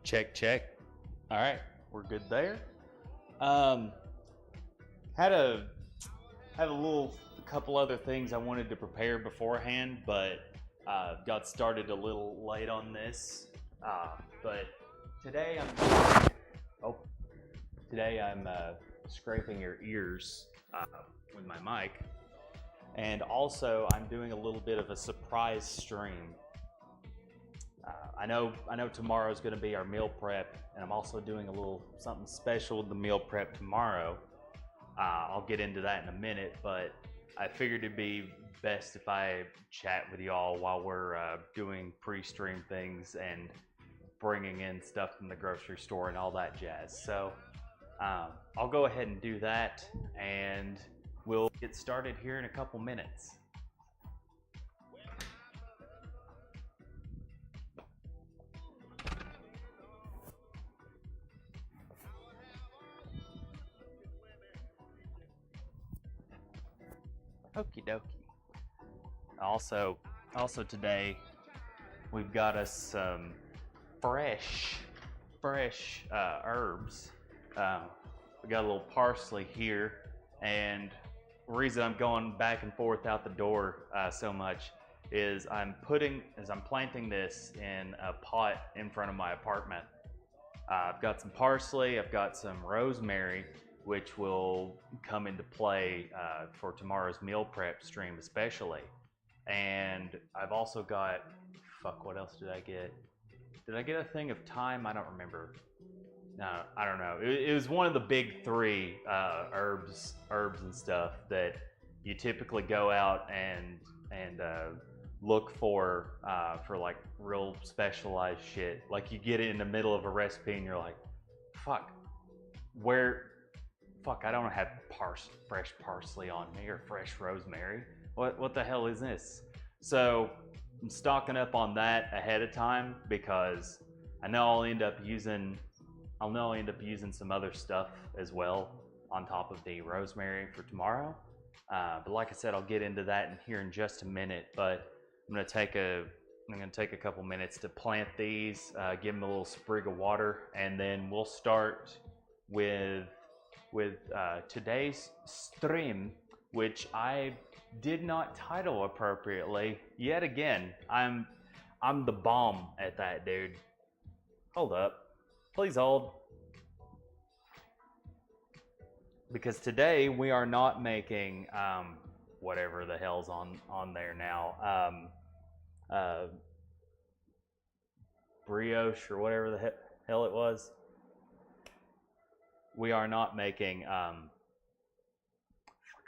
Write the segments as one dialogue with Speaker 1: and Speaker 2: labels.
Speaker 1: Check, check. All right, we're good there. Um, had a had a little couple other things I wanted to prepare beforehand, but got started a little late on this. But today oh today I'm scraping your ears with my mic, and also I'm doing a little bit of a surprise stream. I know tomorrow's going to be our meal prep, and I'm also doing a little something special with the meal prep tomorrow. I'll get into that in a minute, but I figured it'd be best if I chat with y'all while we're doing pre-stream things and bringing in stuff from the grocery store and all that jazz. So I'll go ahead and do that, and we'll get started here in a couple minutes. Okie dokie. Also today we've got us some fresh herbs. We got a little parsley here, and the reason I'm going back and forth out the door so much is I'm planting this in a pot in front of my apartment. I've got some parsley, I've got some rosemary, which will come into play for tomorrow's meal prep stream especially. And I've also got, what else did I get? Did I get a thing of thyme? I don't remember. No, I don't know. It was one of the big three herbs and stuff that, you typically go out and look for like real specialized shit. Like you get it in the middle of a recipe and you're like, fuck, I don't have fresh parsley on me or fresh rosemary. What the hell is this? So I'm stocking up on that ahead of time because I know I'll end up using some other stuff as well on top of the rosemary for tomorrow. But like I said, I'll get into that here in just a minute. But I'm gonna take a couple minutes to plant these, give them a little sprig of water, and then we'll start with today's stream, which I did not title appropriately yet again. I'm the bomb at that, dude. Hold up, please hold. Because today we are not making whatever the hell's on there now, brioche or whatever the hell it was. We are not making I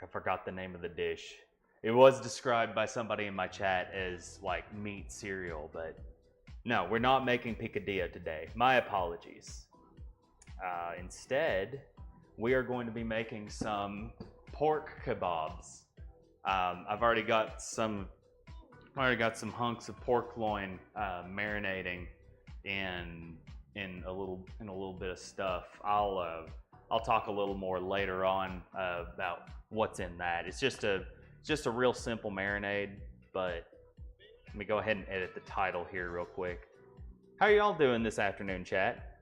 Speaker 1: forgot the name of the dish. It was described by somebody in my chat as like meat cereal, but no, we're not making picadillo today. My apologies. Instead, we are going to be making some pork kebabs. I've already got some hunks of pork loin marinating in a little bit of stuff. I'll talk a little more later on about what's in that. It's just a real simple marinade, but let me go ahead and edit the title here real quick. How are y'all doing this afternoon, chat?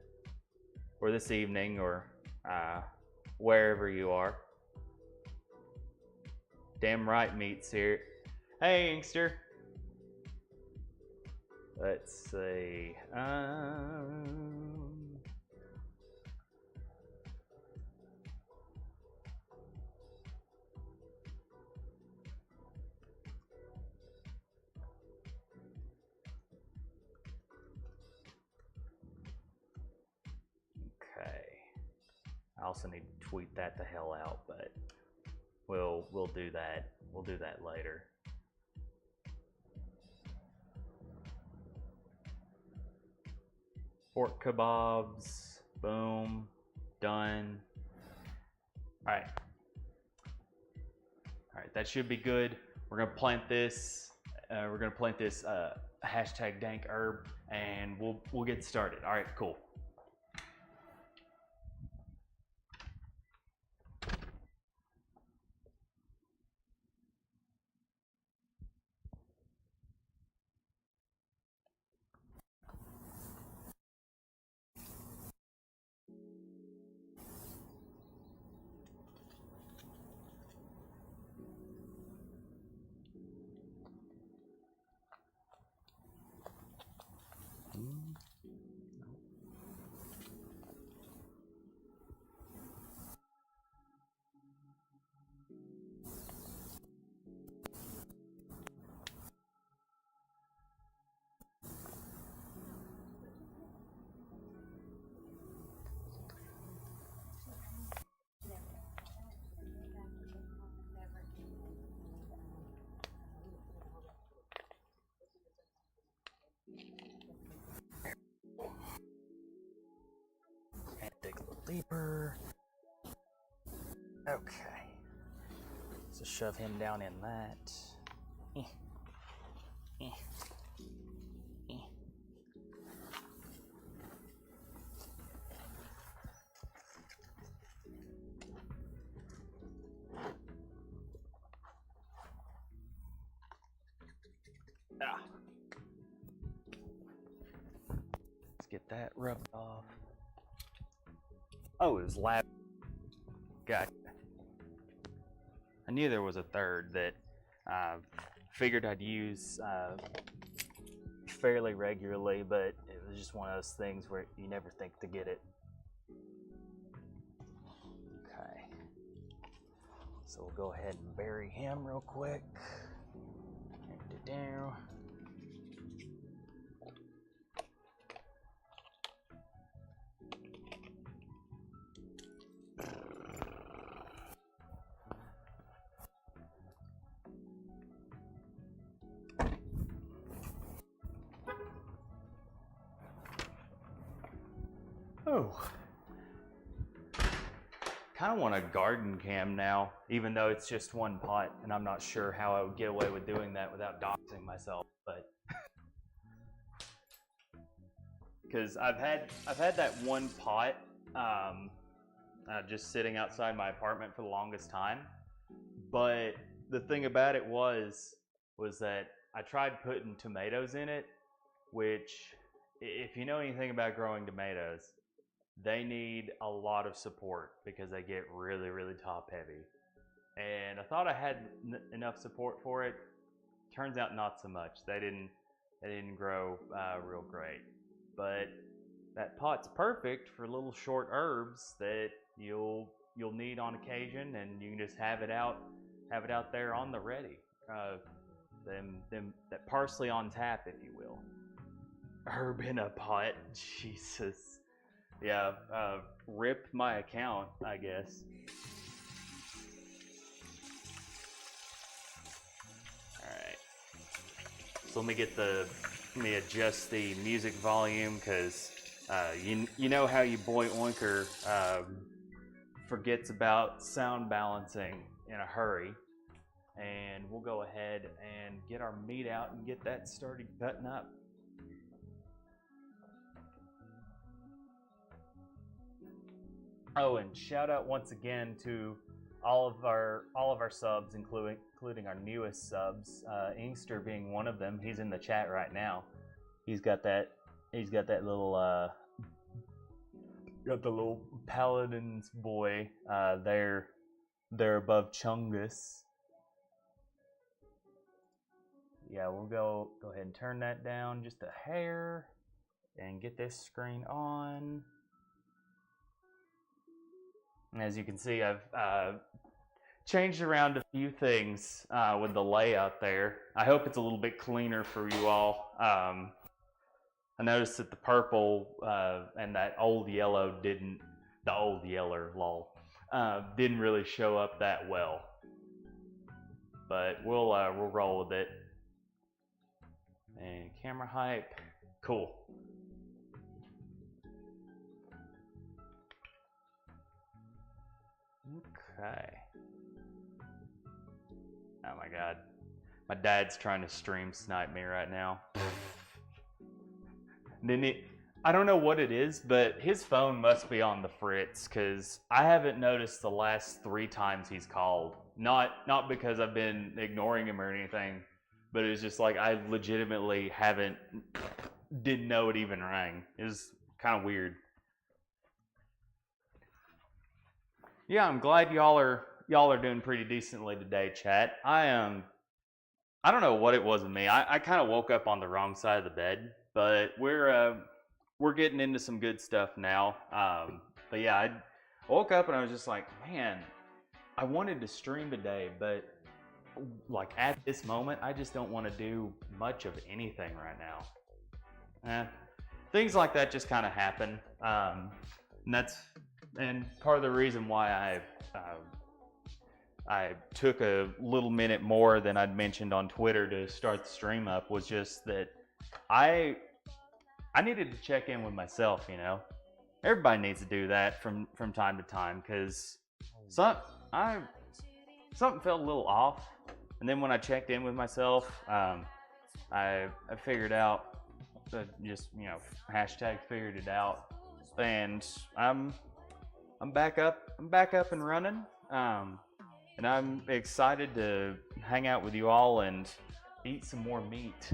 Speaker 1: Or this evening, or wherever you are. Damn right, meat's here. Hey, Inkster. Let's see. I also need to tweet that the hell out, but we'll do that. We'll do that later. Pork kebabs, boom, done. All right, that should be good. We're gonna plant this. Hashtag dank herb, and we'll get started. All right, cool. Deeper. Okay. So shove him down in that. Let's get that rubbed off. Oh, it was lab. Gotcha. I knew there was a third that figured I'd use fairly regularly, but it was just one of those things where you never think to get it. Okay. So we'll go ahead and bury him real quick. Down. Oh. Kind of want a garden cam now, even though it's just one pot, and I'm not sure how I would get away with doing that without doxing myself. But because I've had that one pot just sitting outside my apartment for the longest time. But the thing about it was that I tried putting tomatoes in it, which, if you know anything about growing tomatoes, they need a lot of support because they get really, really top heavy. And I thought I had enough support for it. Turns out not so much. They didn't grow real great. But that pot's perfect for little short herbs that you'll need on occasion, and you can just have it out there on the ready. That parsley on tap, if you will. Herb in a pot, Jesus. Yeah, rip my account, I guess. All right. So let me adjust the music volume, because you know how your boy Oinker forgets about sound balancing in a hurry. And we'll go ahead and get our meat out and get that started cutting up. Oh, and shout out once again to all of our subs, including our newest subs, Inkster being one of them. He's in the chat right now. He's got that little got the little paladin's boy there above Chungus. Yeah, we'll go ahead and turn that down just a hair and get this screen on. And as you can see, I've changed around a few things with the layout there. I hope it's a little bit cleaner for you all. I noticed that the purple and that old yellow didn't really show up that well. But we'll roll with it. And camera hype, cool. Okay. Oh my God. My dad's trying to stream snipe me right now. I don't know what it is, but his phone must be on the fritz, because I haven't noticed the last 3 times he's called. Not because I've been ignoring him or anything, but it was just like I legitimately didn't know it even rang. It was kind of weird. Yeah, I'm glad y'all are doing pretty decently today, chat. I don't know what it was with me. I kind of woke up on the wrong side of the bed, but we're getting into some good stuff now. But yeah, I woke up and I was just like, man, I wanted to stream today, but like at this moment, I just don't want to do much of anything right now. Things like that just kind of happen, and part of the reason why I took a little minute more than I'd mentioned on Twitter to start the stream up was just that I needed to check in with myself. You know, everybody needs to do that from time to time, because something felt a little off. And then when I checked in with myself, I figured out, just, you know, hashtag figured it out, and I'm back up and running, and I'm excited to hang out with you all and eat some more meat.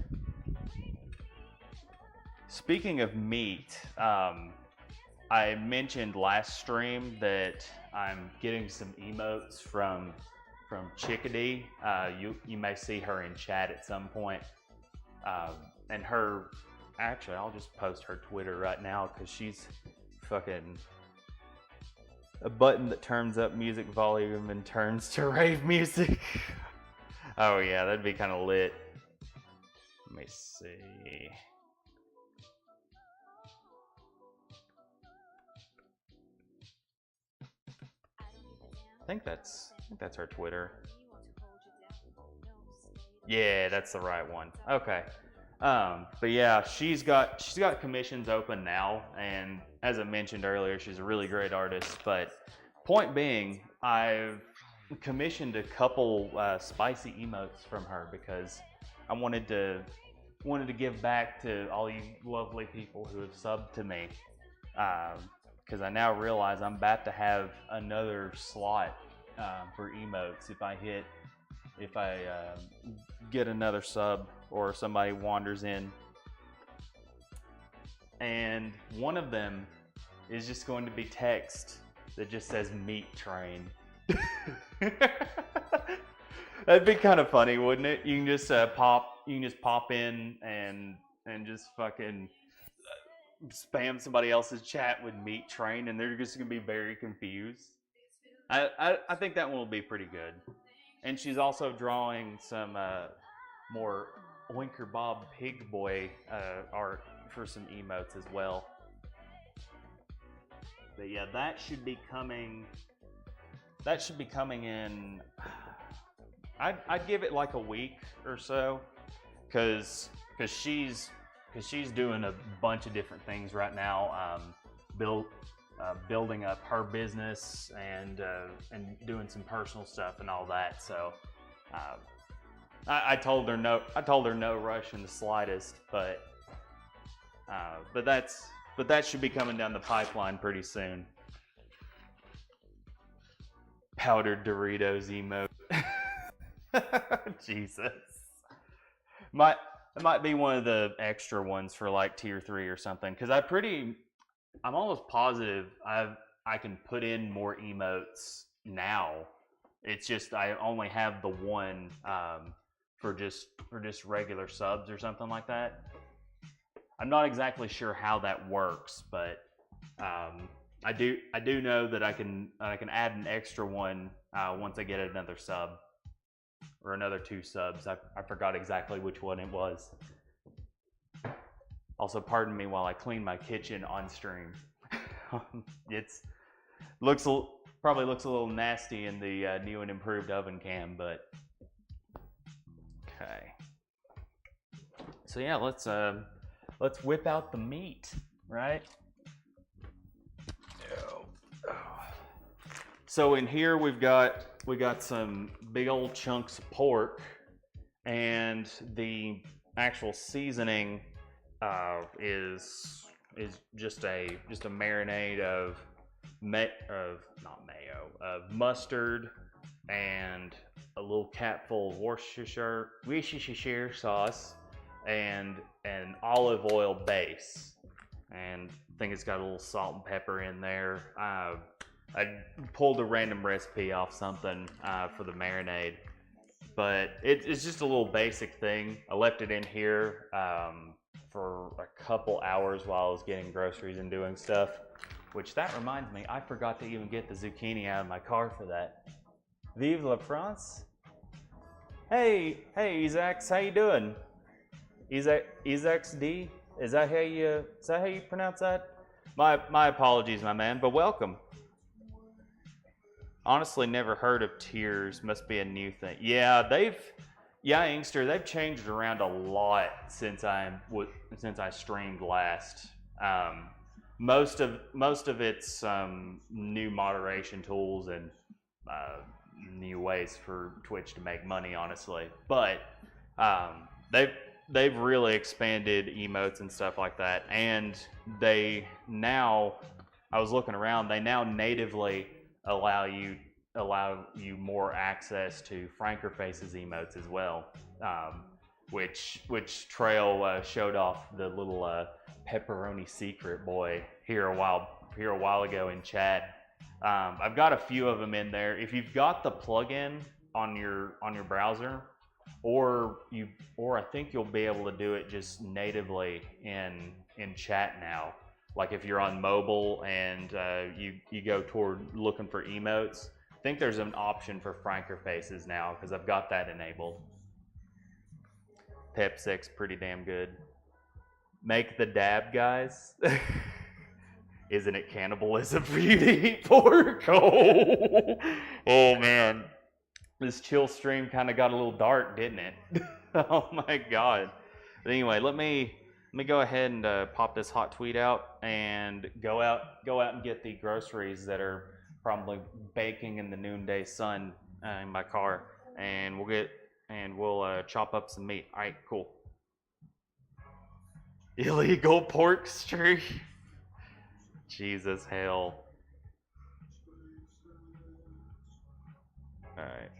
Speaker 1: Speaking of meat, I mentioned last stream that I'm getting some emotes from Chickadee. You may see her in chat at some point. And actually, I'll just post her Twitter right now, because she's fucking a button that turns up music volume and turns to rave music. Oh yeah, that'd be kind of lit. Let me see. I think that's her Twitter. Yeah, that's the right one. Okay. But yeah, she's got commissions open now, and as I mentioned earlier, she's a really great artist. But point being, I've commissioned a couple spicy emotes from her because I wanted to give back to all you lovely people who have subbed to me. Because I now realize I'm about to have another slot for emotes if I get another sub or somebody wanders in. And one of them is just going to be text that just says meat train. That'd be kind of funny, wouldn't it? You can just pop in and just fucking spam somebody else's chat with meat train, and they're just gonna be very confused. I think that one will be pretty good. And she's also drawing some more Oinker Bob Pig Boy art for some emotes as well. But yeah, that should be coming in. I'd give it like a week or so, because she's doing a bunch of different things right now, building up her business and doing some personal stuff and all that. So I told her no rush in the slightest, but that should be coming down the pipeline pretty soon. Powdered Doritos emote. Jesus. It might be one of the extra ones for like tier 3 or something, because I'm almost positive I can put in more emotes now. It's just I only have the one for just regular subs or something like that. I'm not exactly sure how that works, but I do know that I can add an extra one once I get another sub. Or another 2 subs. I forgot exactly which one it was. Also, pardon me while I clean my kitchen on stream. Probably looks a little nasty in the new and improved oven cam, but okay. So yeah, let's whip out the meat, right? So in here we got some big old chunks of pork, and the actual seasoning is just a marinade of mustard and a little capful of Worcestershire sauce and an olive oil base, and I think it's got a little salt and pepper in there. I pulled a random recipe off something for the marinade, but it's just a little basic thing. I left it in here for a couple hours while I was getting groceries and doing stuff, which that reminds me, I forgot to even get the zucchini out of my car for that. Vive la France! Hey, Isaac's, how you doing? Isaac's D? Is that how you pronounce that? My apologies, my man, but welcome. Honestly, never heard of tiers. Must be a new thing. Yeah, Inkster, they've changed around a lot since I streamed last. Most of it's new moderation tools and new ways for Twitch to make money, honestly. But they've really expanded emotes and stuff like that, and I was looking around, they now natively allow you more access to Frankerface's emotes as well, which Trail showed off the little pepperoni secret boy here a while ago in chat. I've got a few of them in there. If you've got the plugin on your browser, or I think you'll be able to do it just natively in chat now. Like if you're on mobile and you go toward looking for emotes, I think there's an option for Frankerfaces now because I've got that enabled. Pep 6, pretty damn good. Make the dab, guys. Isn't it cannibalism for you to eat pork? Oh man. This chill stream kind of got a little dark, didn't it? Oh my god. But anyway, let me go ahead and pop this hot tweet out and go out and get the groceries that are probably baking in the noonday sun in my car, and we'll chop up some meat. All right, cool. Illegal pork streak. Jesus hell. All right.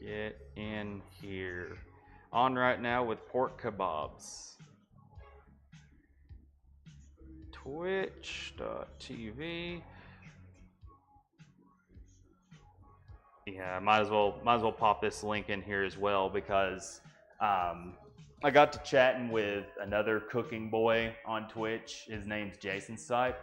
Speaker 1: Get in here. On right now with pork kebabs. Twitch.tv. Yeah, might as well pop this link in here as well because I got to chatting with another cooking boy on Twitch. His name's Jason Sipe.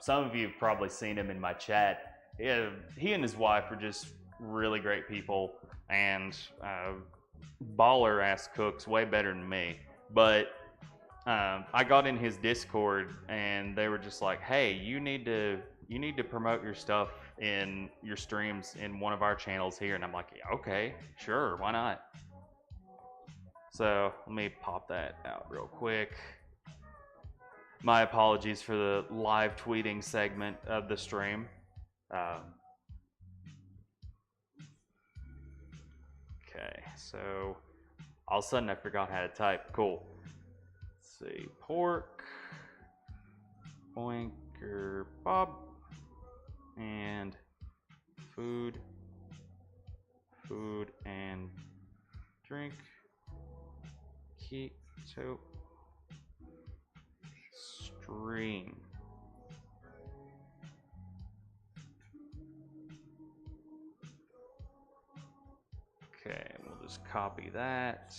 Speaker 1: Some of you have probably seen him in my chat. He and his wife are just really great people and baller ass cooks, way better than me. But I got in his Discord and they were just like, "Hey, you need to promote your stuff in your streams in one of our channels here." And I'm like, yeah, "Okay, sure, why not?" So let me pop that out real quick. My apologies for the live tweeting segment of the stream. Okay, so all of a sudden I forgot how to type. Cool. Let's see, pork, Oinker, Bob, and food and drink, keto stream. Okay, we'll just copy that.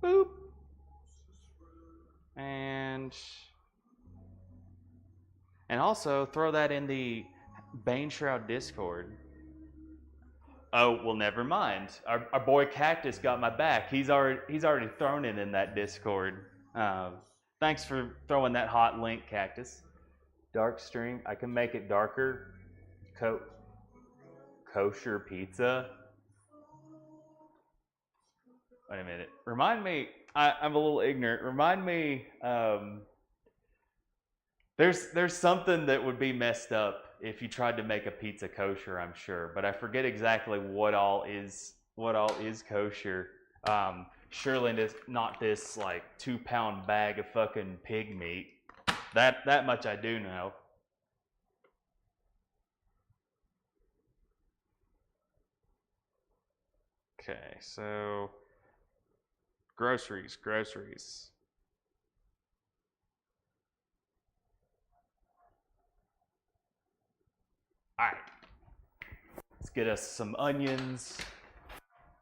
Speaker 1: Boop. And also throw that in the Bane Shroud Discord. Oh, well, never mind. Our boy Cactus got my back. He's already thrown it in that Discord. Thanks for throwing that hot link, Cactus. Dark stream. I can make it darker. Kosher pizza. Wait a minute. Remind me. I'm a little ignorant. Remind me. There's something that would be messed up if you tried to make a pizza kosher, I'm sure, but I forget exactly what all is kosher. Surely not this like 2-pound bag of fucking pig meat. That much I do know. Okay, so groceries. All right, let's get us some onions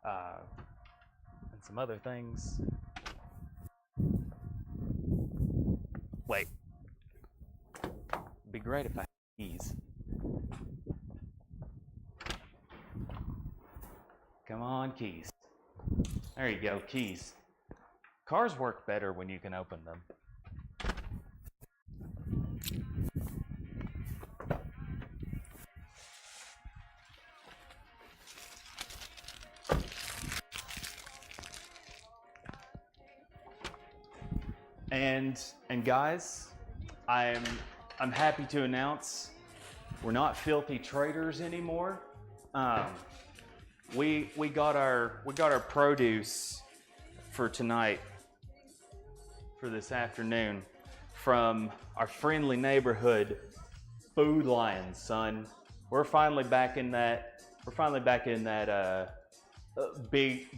Speaker 1: and some other things. Wait, it'd be great if I had keys. Come on, keys. There you go, keys. Cars work better when you can open them. And guys, I'm happy to announce we're not filthy traitors anymore. We got our produce for tonight, for this afternoon, from our friendly neighborhood Food Lion, son. We're finally back in that. Big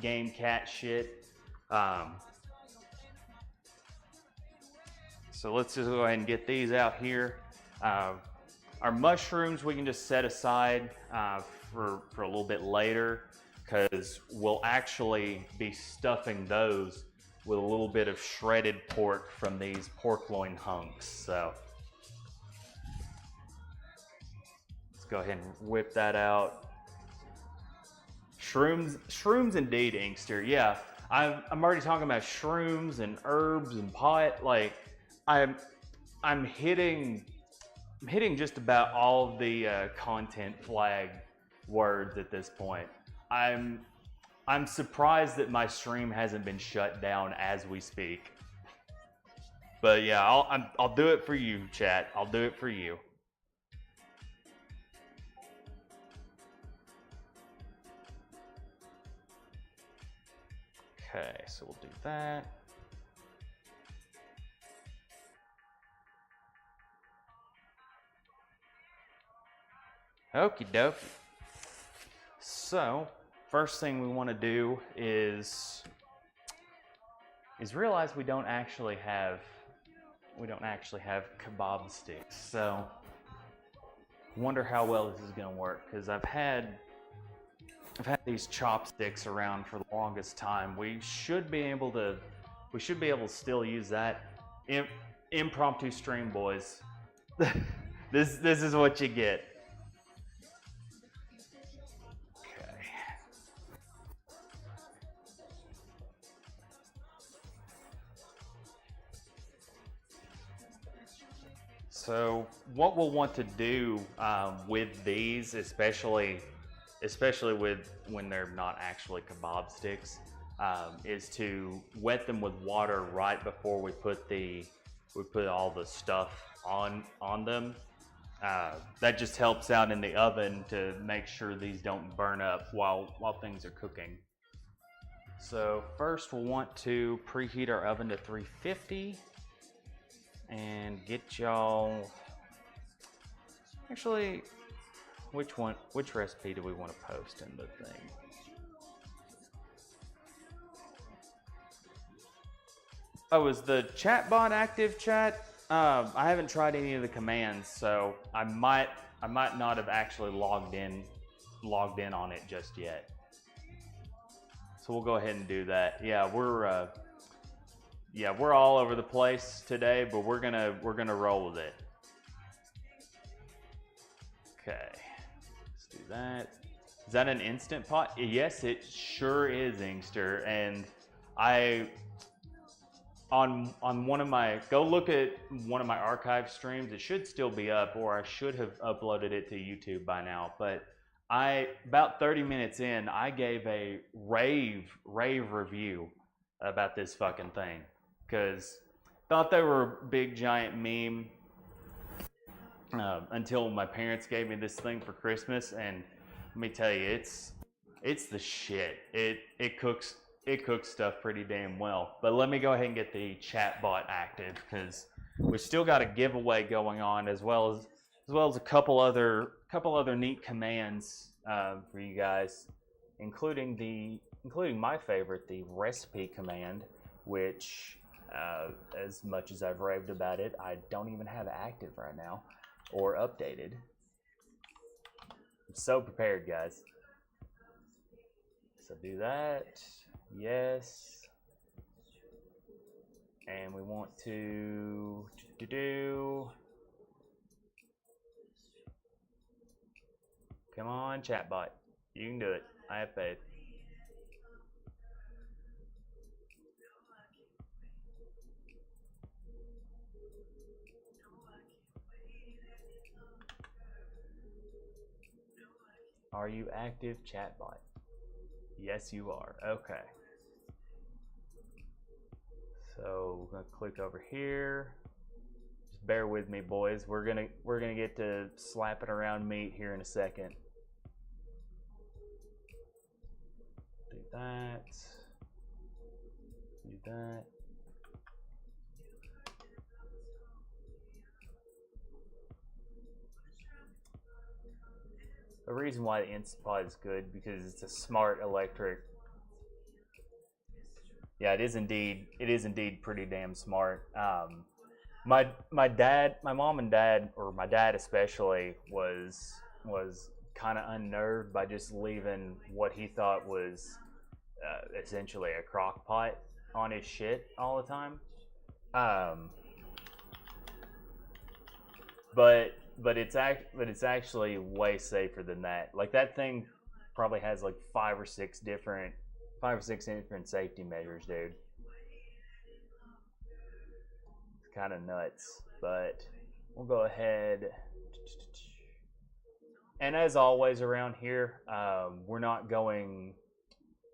Speaker 1: game cat shit. So let's just go ahead and get these out here. Our mushrooms we can just set aside for a little bit later, because we'll actually be stuffing those with a little bit of shredded pork from these pork loin hunks. So let's go ahead and whip that out. Shrooms indeed, Inkster. Yeah, I'm already talking about shrooms and herbs and pot. Like, I'm hitting just about all of the content flag words at this point. I'm I'm surprised that my stream hasn't been shut down as we speak. But yeah, I'll do it for you, chat. I'll do it for you. Okay, so we'll do that. Okie dokie. So, first thing we want to do is realize we don't actually have kebab sticks. So, wonder how well this is going to work, because I've had these chopsticks around for the longest time. We should be able to still use that. Impromptu stream, boys. This is what you get. Okay. So what we'll want to do with these, especially with when they're not actually kebab sticks, is to wet them with water right before we put all the stuff on them. That just helps out in the oven to make sure these don't burn up while things are cooking. So first we'll want to preheat our oven to 350 and get y'all. Actually, which recipe do we want to post in the thing? Oh, is the chat bot active, chat? I haven't tried any of the commands, so I might not have actually logged in on it just yet. So we'll go ahead and do that. Yeah, we're all over the place today, but we're gonna roll with it. Okay, let's do that. Is that an instant pot? Yes, it sure is, Inkster. And on one of my, go look at one of my archive streams. It should still be up, or I should have uploaded it to YouTube by now. But about 30 minutes in, I gave a rave review about this fucking thing, because thought they were a big giant meme until my parents gave me this thing for Christmas, and let me tell you, it's the shit. It cooks stuff pretty damn well. But let me go ahead and get the chat bot active, because we still got a giveaway going on, as well as a couple other neat commands for you guys, including my favorite, the recipe command, which as much as I've raved about it, I don't even have active right now or updated. I'm so prepared, guys. So do that. Yes. And we want to do. Come on, chatbot. You can do it. I have faith. Are you active, chatbot? Yes, you are. Okay. So we're gonna click over here. Just bear with me, boys. We're gonna get to slapping around meat here in a second. Do that. Do that. The reason why the Instant Pot is good, because it's a smart electric. Yeah, it is indeed pretty damn smart. My mom and dad, or my dad especially, was kind of unnerved by just leaving what he thought was essentially a crock pot on his shit all the time. But it's actually way safer than that. Like, that thing probably has like five or six different safety measures, dude. It's kind of nuts.
Speaker 2: but we'll go ahead. And as always around here,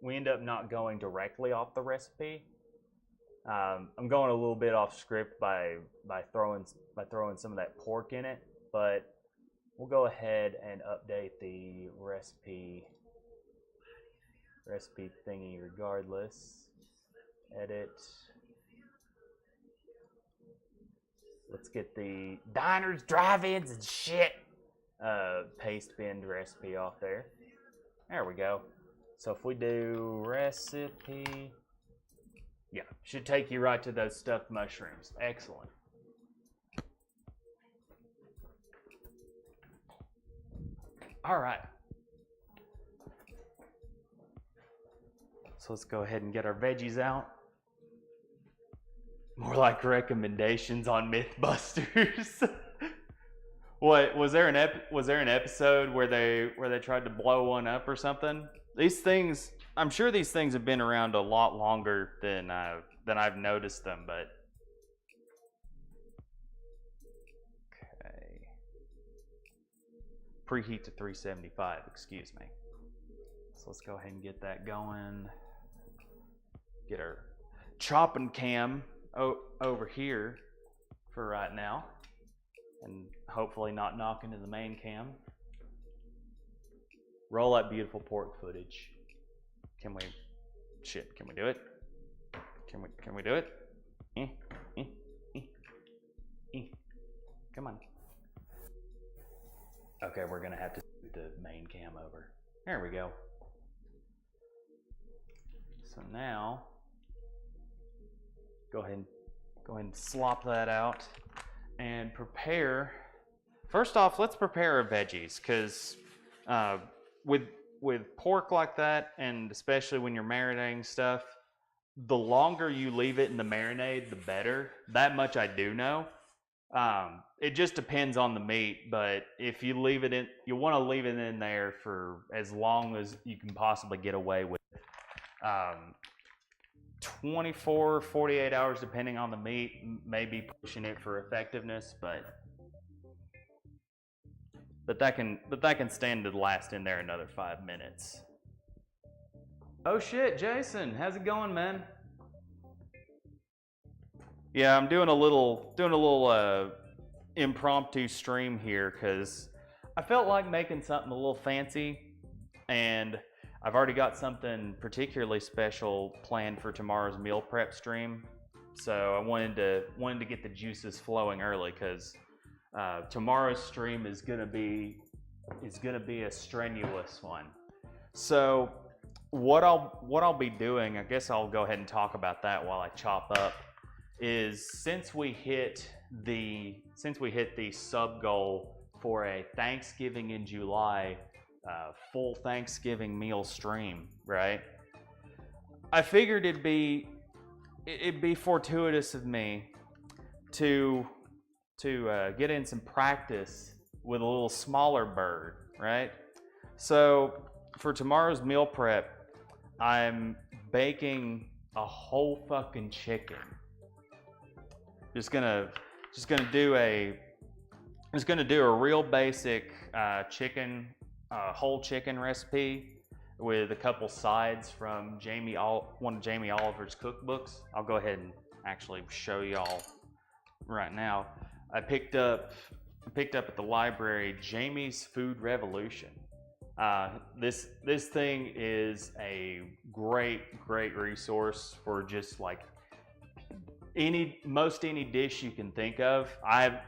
Speaker 2: we end up not going directly off the recipe. I'm going a little bit off script by throwing some of that pork in it, but we'll go ahead and update the recipe thingy regardless. Edit. Let's get the diners, drive-ins, and shit paste binned recipe off there. There we go. So if we do recipe, yeah, should take you right to those stuffed mushrooms. Excellent. All right. So let's go ahead and get our veggies out. More like recommendations on Mythbusters. What was there an episode where they tried to blow one up or something? These things, I'm sure these things have been around a lot longer than I've noticed them, but okay. Preheat to 375, excuse me. So let's go ahead and get that going. Get our chopping cam over here for right now, and hopefully not knock into the main cam. Roll that beautiful pork footage. Can we do it? Can we do it? Come on. Okay, we're gonna have to scoot the main cam over. There we go. So now, go ahead and slop that out and prepare. First off, let's prepare our veggies, because with pork like that, and especially when you're marinating stuff, the longer you leave it in the marinade, the better. That much I do know. It just depends on the meat, but if you leave it in, you want to leave it in there for as long as you can possibly get away with. 24, 48 hours, depending on the meat, maybe pushing it for effectiveness, but that can stand to last in there another 5 minutes. Oh shit, Jason, how's it going, man? Yeah, I'm doing a little impromptu stream here because I felt like making something a little fancy, and I've already got something particularly special planned for tomorrow's meal prep stream. So I wanted to get the juices flowing early, because tomorrow's stream is gonna be a strenuous one. So what I'll be doing, I guess I'll go ahead and talk about that while I chop up, is since we hit the sub goal for a Thanksgiving in July full Thanksgiving meal stream, right? I figured it'd be fortuitous of me to get in some practice with a little smaller bird, right? So for tomorrow's meal prep, I'm baking a whole fucking chicken. Just gonna do a real basic chicken, whole chicken recipe with a couple sides from one of Jamie Oliver's cookbooks. I'll go ahead and actually show y'all right now. I picked up at the library Jamie's Food Revolution. This thing is a great resource for just like most any dish you can think of. I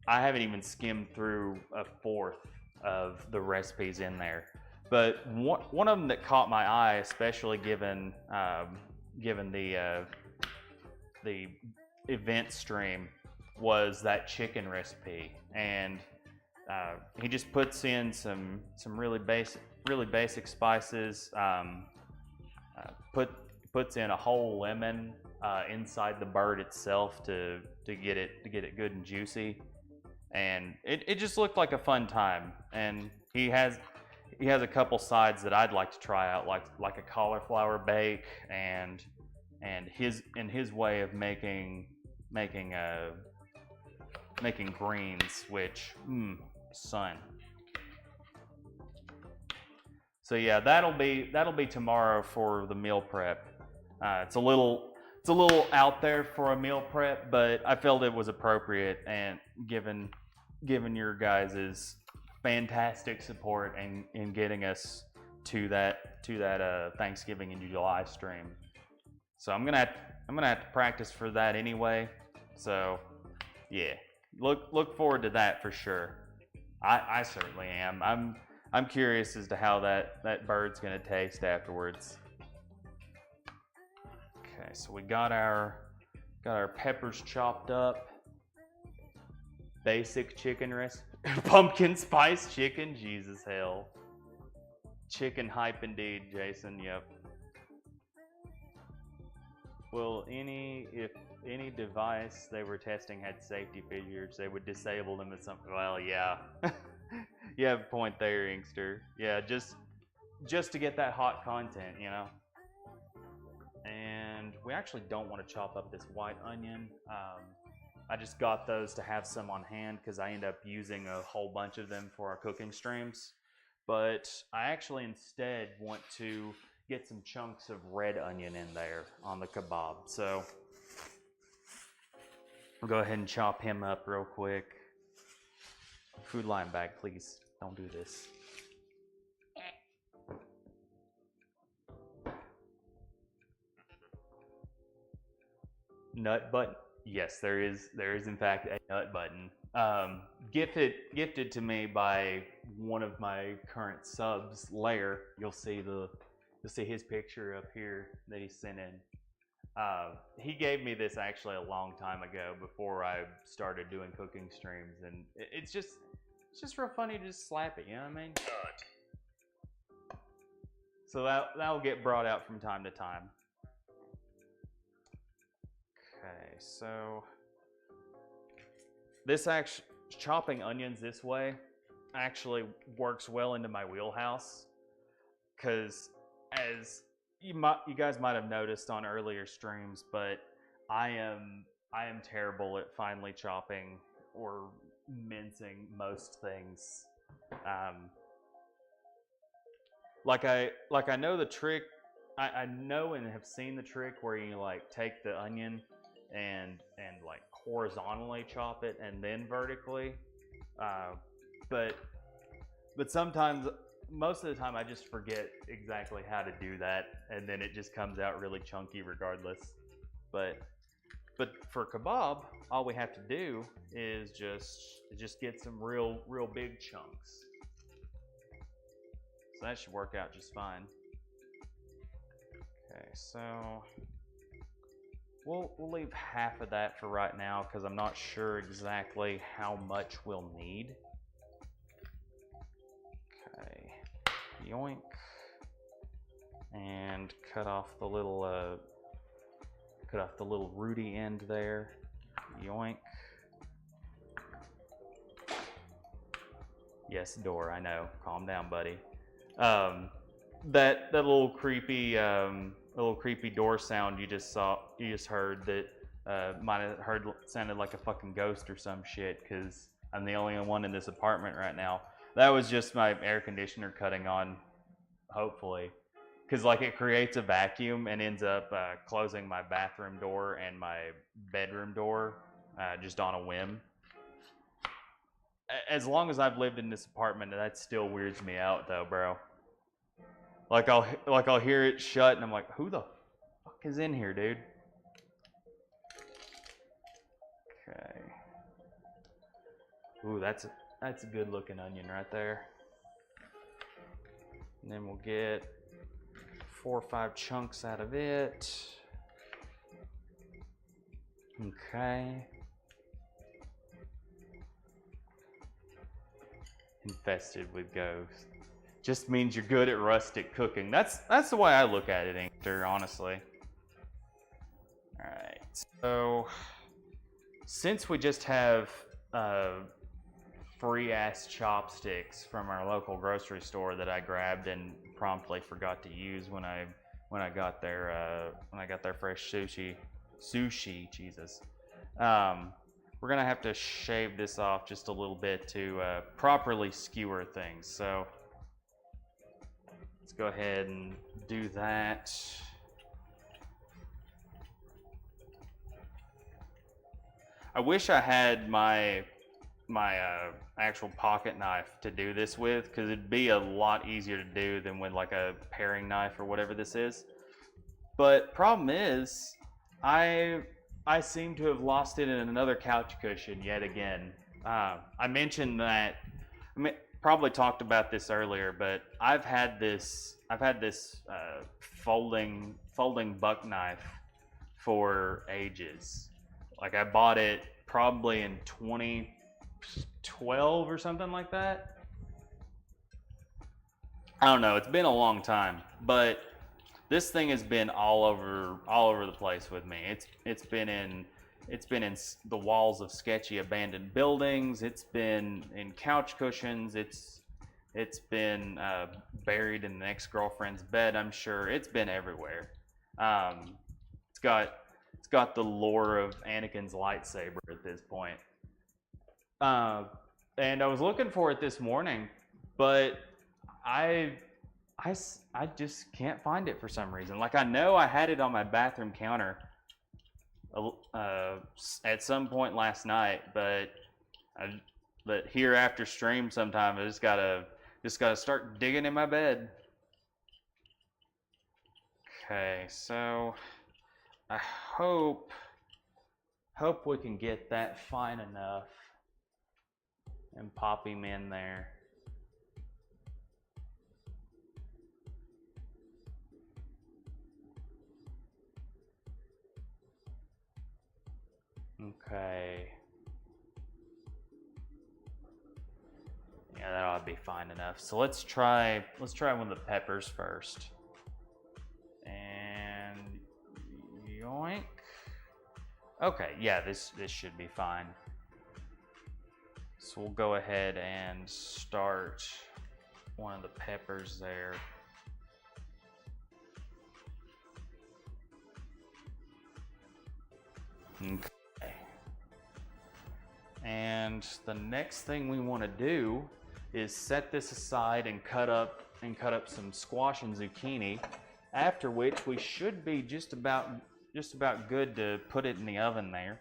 Speaker 2: haven't even skimmed through a fourth of the recipes in there, but one of them that caught my eye, especially given the event stream, was that chicken recipe, and he just puts in some really basic spices. Puts in a whole lemon inside the bird itself to get it good and juicy, and it just looked like a fun time. And he has a couple sides that I'd like to try out, like a cauliflower bake, and his way of making making greens, which, son. So yeah, that'll be tomorrow for the meal prep. It's a little out there for a meal prep, but I felt it was appropriate, and given your guys' fantastic support in getting us to that Thanksgiving in July stream. So I'm gonna have to practice for that anyway. So yeah, look forward to that for sure. I certainly am. I'm curious as to how that bird's gonna taste afterwards. Okay, so we got our peppers chopped up. Basic chicken recipe. Pumpkin spice chicken. Jesus hell. Chicken hype indeed, Jason. Yep. Well, if any device they were testing had safety features, they would disable them at some. Well, yeah. You have a point there, Inkster. Yeah, just to get that hot content, you know. And we actually don't want to chop up this white onion. I just got those to have some on hand because I end up using a whole bunch of them for our cooking streams. But I actually instead want to get some chunks of red onion in there on the kebab. So I'll go ahead and chop him up real quick. Food line bag, please. Don't do this. Nut button. Yes, there is in fact a nut button. Gifted to me by one of my current subs, Lair. You'll see his picture up here that he sent in. He gave me this actually a long time ago before I started doing cooking streams, and it's just real funny to just slap it. You know what I mean? So that'll get brought out from time to time. Okay, so this chopping onions this way actually works well into my wheelhouse, because as you guys might have noticed on earlier streams, but I am terrible at finely chopping or mincing most things. Like I know the trick. I know and have seen the trick where you like take the onion and like horizontally chop it and then vertically, but sometimes, most of the time, I just forget exactly how to do that, and then it just comes out really chunky regardless. But for kebab, all we have to do is just get some real big chunks. So that should work out just fine. Okay, so we'll leave half of that for right now because I'm not sure exactly how much we'll need. Okay, yoink, and cut off the little rooty end there. Yoink. Yes, door. I know. Calm down, buddy. That little creepy door sound you just heard that might have sounded like a fucking ghost or some shit, because I'm the only one in this apartment right now. That was just my air conditioner cutting on, hopefully, because like it creates a vacuum and ends up closing my bathroom door and my bedroom door just on a whim. As long as I've lived in this apartment, that still weirds me out though, bro. Like I'll hear it shut and I'm like, who the fuck is in here, dude? Okay. Ooh, that's a good looking onion right there. And then we'll get 4 or 5 chunks out of it. Okay. Infested with ghosts. Just means you're good at rustic cooking. That's the way I look at it, Inkster, honestly. Alright, so since we just have free ass chopsticks from our local grocery store that I grabbed and promptly forgot to use when I got their fresh sushi, Jesus. we're gonna have to shave this off just a little bit to properly skewer things. So let's go ahead and do that. I wish I had my actual pocket knife to do this with, because it'd be a lot easier to do than with like a paring knife or whatever this is. But problem is, I seem to have lost it in another couch cushion yet again. I mentioned that, probably talked about this earlier, but I've had this folding buck knife for ages. Like I bought it probably in 2012 or something like that. I don't know. It's been a long time, but this thing has been all over the place with me. It's been in the walls of sketchy abandoned buildings. It's been in couch cushions. It's been buried in the ex-girlfriend's bed. I'm sure it's been everywhere. It's got the lore of Anakin's lightsaber at this point. And I was looking for it this morning, but I just can't find it for some reason. Like I know I had it on my bathroom counter at some point last night, but here after stream sometime I just gotta start digging in my bed. Okay, so I hope we can get that fine enough and pop him in there. Okay. Yeah, that ought to be fine enough. So let's try one of the peppers first. And yoink. Okay, yeah, this should be fine. So we'll go ahead and start one of the peppers there. Okay. And the next thing we want to do is set this aside and cut up some squash and zucchini, after which we should be just about good to put it in the oven there.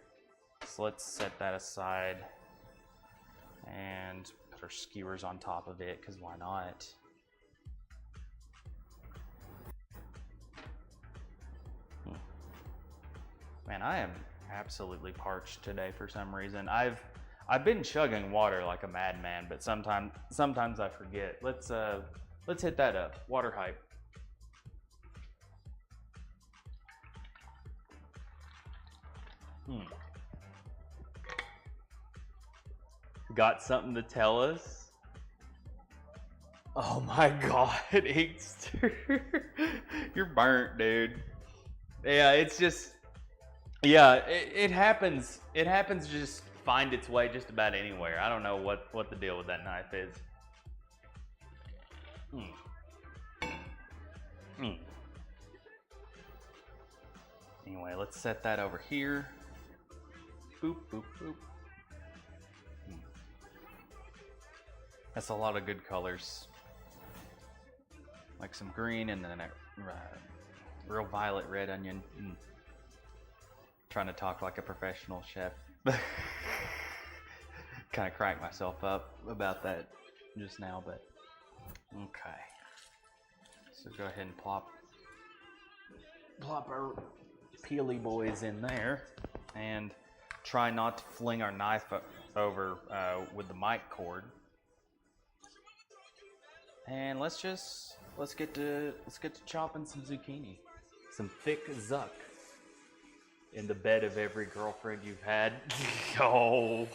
Speaker 2: So let's set that aside and put our skewers on top of it, because why not? Man, I am absolutely parched today for some reason. I've been chugging water like a madman, but sometimes I forget. Let's hit that up. Water hype. Got something to tell us? Oh my God, Inkster. You're burnt, dude. Yeah, it's just, yeah, it happens. It happens to just find its way just about anywhere. I don't know what the deal with that knife is. Anyway, let's set that over here. Boop, boop, boop. That's a lot of good colors. Like some green and then a real violet red onion. Trying to talk like a professional chef. Kind of cracked myself up about that just now, but okay. So go ahead and plop our peely boys in there, and try not to fling our knife over with the mic cord. And let's get to chopping some zucchini, some thick zuck in the bed of every girlfriend you've had. Oh,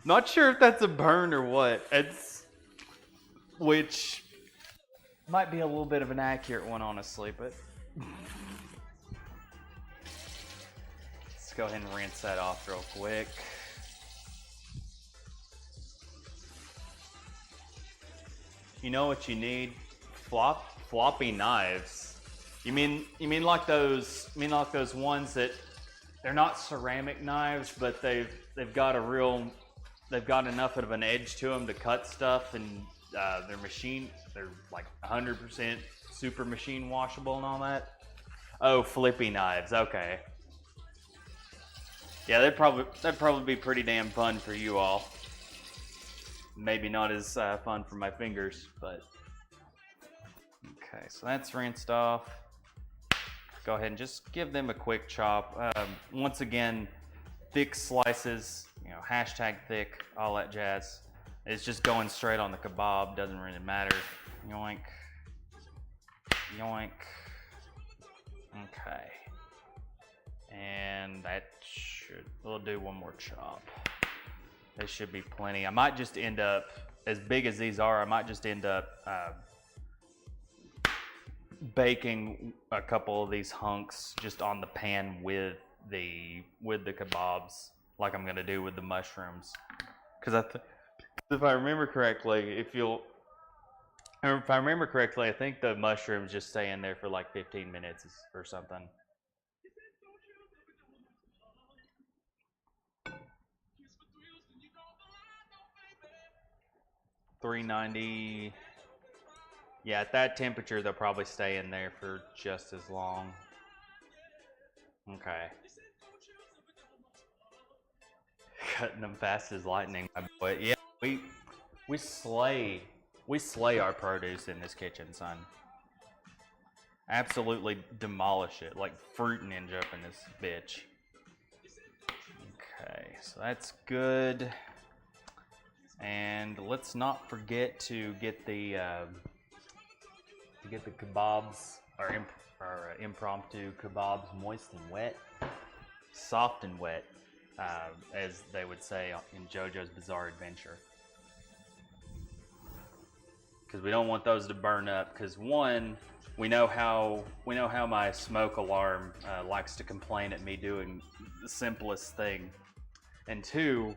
Speaker 2: not sure if that's a burn or what. Which might be a little bit of an accurate one, honestly, but let's go ahead and rinse that off real quick. You know what you need? Floppy knives. You mean like those ones that
Speaker 1: they're not ceramic knives, but they've got enough of an edge to them to cut stuff, and they're like 100% super machine washable and all that. Oh, flippy knives. Okay. Yeah, that'd probably be pretty damn fun for you all. Maybe not as fun for my fingers, but okay. So that's rinsed off. Go ahead and just give them a quick chop. Once again, thick slices. You know, hashtag thick, all that jazz. It's just going straight on the kebab. Doesn't really matter. Yoink. Yoink. Okay. And we'll do one more chop. This should be plenty. I might just end up, as big as these are, I might just end up baking a couple of these hunks just on the pan with the kebabs, like I'm gonna do with the mushrooms. Because if I remember correctly, I think the mushrooms just stay in there for like 15 minutes or something. $390. Yeah, at that temperature, they'll probably stay in there for just as long. Okay. Cutting them fast as lightning, my boy. Yeah, we slay our produce in this kitchen, son. Absolutely demolish it, like fruit ninja up in this bitch. Okay, so that's good. And let's not forget to get the kebabs, or impromptu kebabs, moist and wet, soft and wet, as they would say in JoJo's Bizarre Adventure. Because we don't want those to burn up. Because one, we know how my smoke alarm likes to complain at me doing the simplest thing, and two,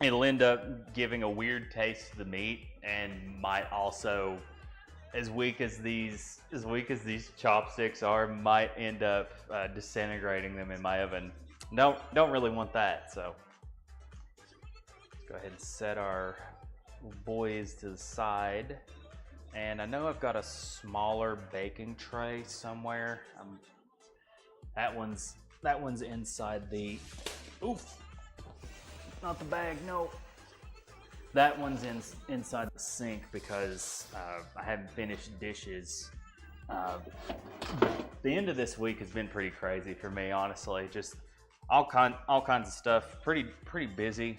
Speaker 1: it'll end up giving a weird taste to the meat, and might also, as weak as these chopsticks are, might end up disintegrating them in my oven. Don't really want that. So let's go ahead and set our boys to the side. And I know I've got a smaller baking tray somewhere. That one's inside the. Oof. Not the bag, no. That one's inside the sink because I haven't finished dishes. The end of this week has been pretty crazy for me, honestly. Just all kinds of stuff. Pretty busy,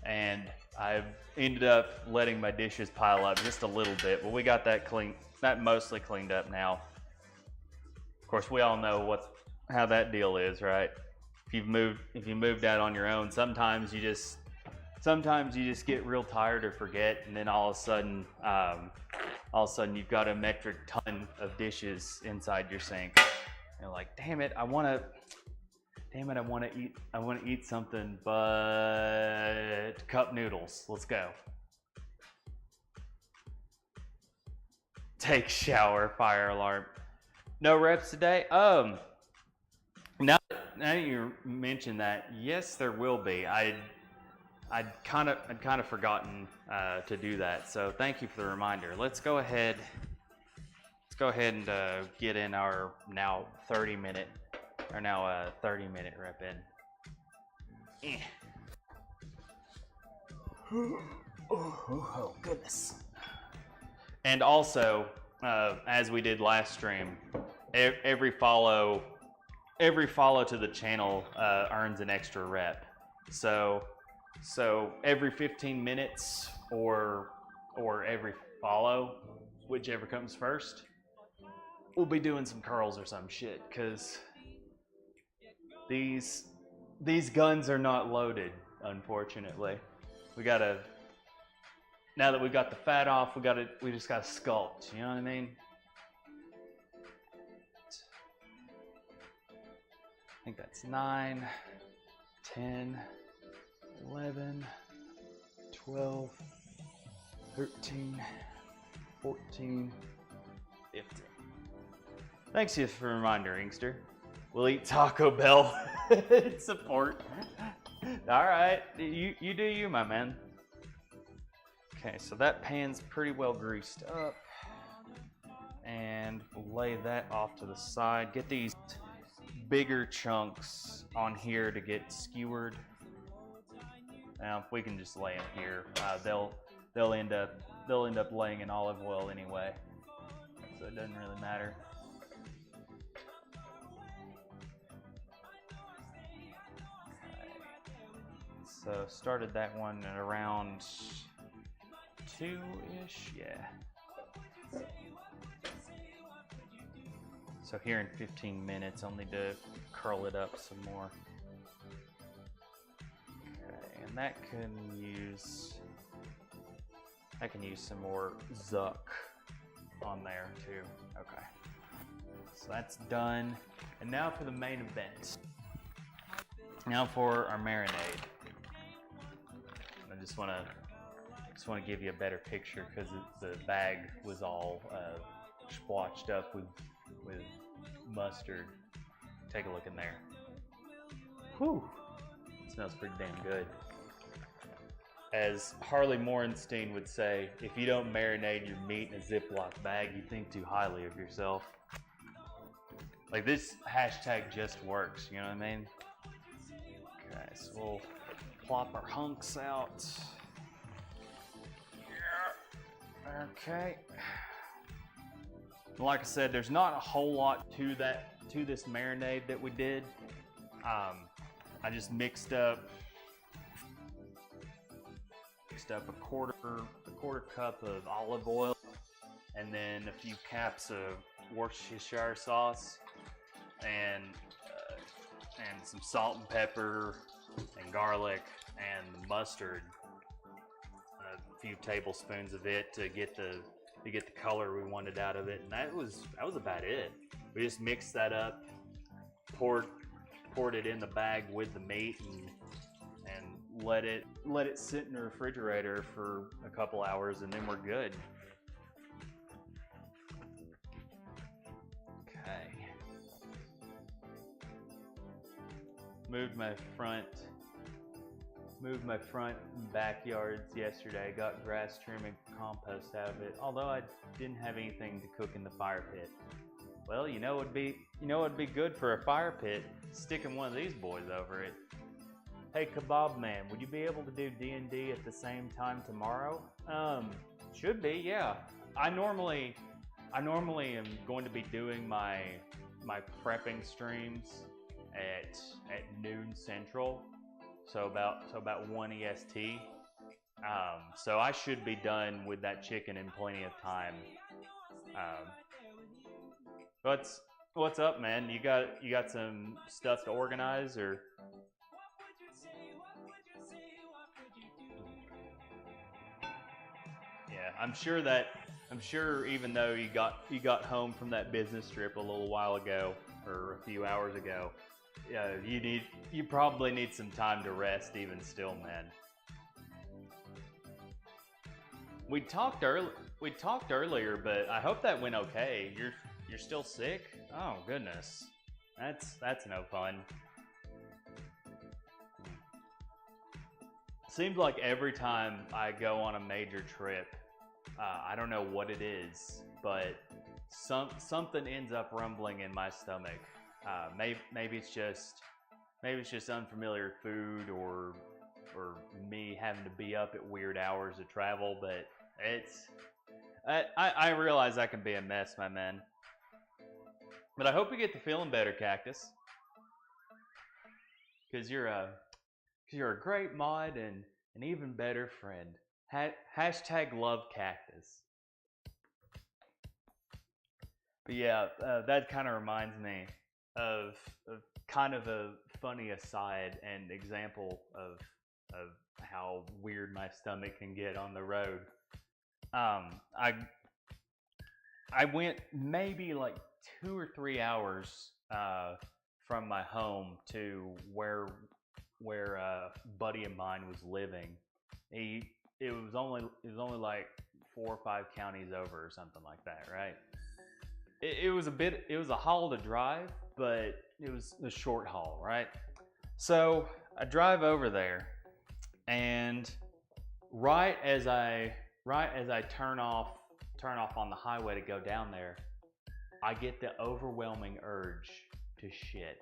Speaker 1: and I've ended up letting my dishes pile up just a little bit. But we got that mostly cleaned up now. Of course, we all know how that deal is, right? If you moved out on your own, sometimes you just get real tired or forget, and then all of a sudden you've got a metric ton of dishes inside your sink. You're like, damn it, I want to eat something, but cup noodles. Let's go. Take shower, fire alarm. No reps today. Now you mentioned that, yes, there will be. I'd kind of forgotten to do that. So thank you for the reminder. Let's go ahead and get in our now 30-minute rep in. Oh goodness. And also, as we did last stream, every follow to the channel earns an extra rep. So every 15 minutes or every follow, whichever comes first, we'll be doing some curls or some shit, because these guns are not loaded, unfortunately. Now that we got the fat off, we just gotta sculpt, you know what I mean? I think that's 9, 10, 11, 12, 13, 14, 15. Thanks you for the reminder, Inkster. we'll eat Taco Bell in support. All right, you do you, my man. Okay, so that pan's pretty well greased up. And we'll lay that off to the side. Get these bigger chunks on here to get skewered. Now, if we can just lay them here, they'll end up laying in olive oil anyway, so it doesn't really matter. Okay. So started that one at around 2-ish, yeah. So here in 15 minutes, I'll need to curl it up some more. Okay, and I can use some more zuck on there too. Okay, so that's done. And now for the main event. Now for our marinade. I just want to give you a better picture because the bag was all splotched up with mustard. Take a look in there. Whew, it smells pretty damn good. As Harley Morenstein would say, if you don't marinate your meat in a Ziploc bag, you think too highly of yourself. Like, this hashtag just works, you know what I mean? Okay, so we'll plop our hunks out. Okay. Like I said, there's not a whole lot to this marinade that we did. I just mixed up a quarter cup of olive oil, and then a few caps of Worcestershire sauce, and some salt and pepper, and garlic, and mustard. A few tablespoons of it to get the color we wanted out of it, and that was about it. We just mixed that up, poured it in the bag with the meat, and let it sit in the refrigerator for a couple hours, and then we're good. Okay. Moved my front backyards yesterday. Got grass trim and compost out of it. Although I didn't have anything to cook in the fire pit. Well, you know it'd be good for a fire pit, sticking one of these boys over it. Hey, Kebab Man, would you be able to do D&D at the same time tomorrow? Should be, yeah. I normally am going to be doing my prepping streams at noon Central. So about 1 EST. So I should be done with that chicken in plenty of time. What's up, man? You got some stuff to organize, or? Yeah, I'm sure even though you got home from that business trip a little while ago, or a few hours ago, yeah, you probably need some time to rest even still, man. We talked earlier, but I hope that went okay. You're still sick? Oh goodness. That's no fun. Seems like every time I go on a major trip, I don't know what it is, but something ends up rumbling in my stomach. Maybe it's just unfamiliar food, or me having to be up at weird hours to travel. But I realize that can be a mess, my man. But I hope you get to feeling better, Cactus, because you're a great mod and an even better friend. Hashtag love Cactus. But yeah, that kind of reminds me of kind of a funny aside and example of how weird my stomach can get on the road. I went maybe like 2 or 3 hours from my home to where a buddy of mine was living. It was only like 4 or 5 counties over or something like that, right? It was a haul to drive,
Speaker 2: but it was a short haul, right? So I drive over there, and right as I turn off on the highway to go down there, I get the overwhelming urge to shit.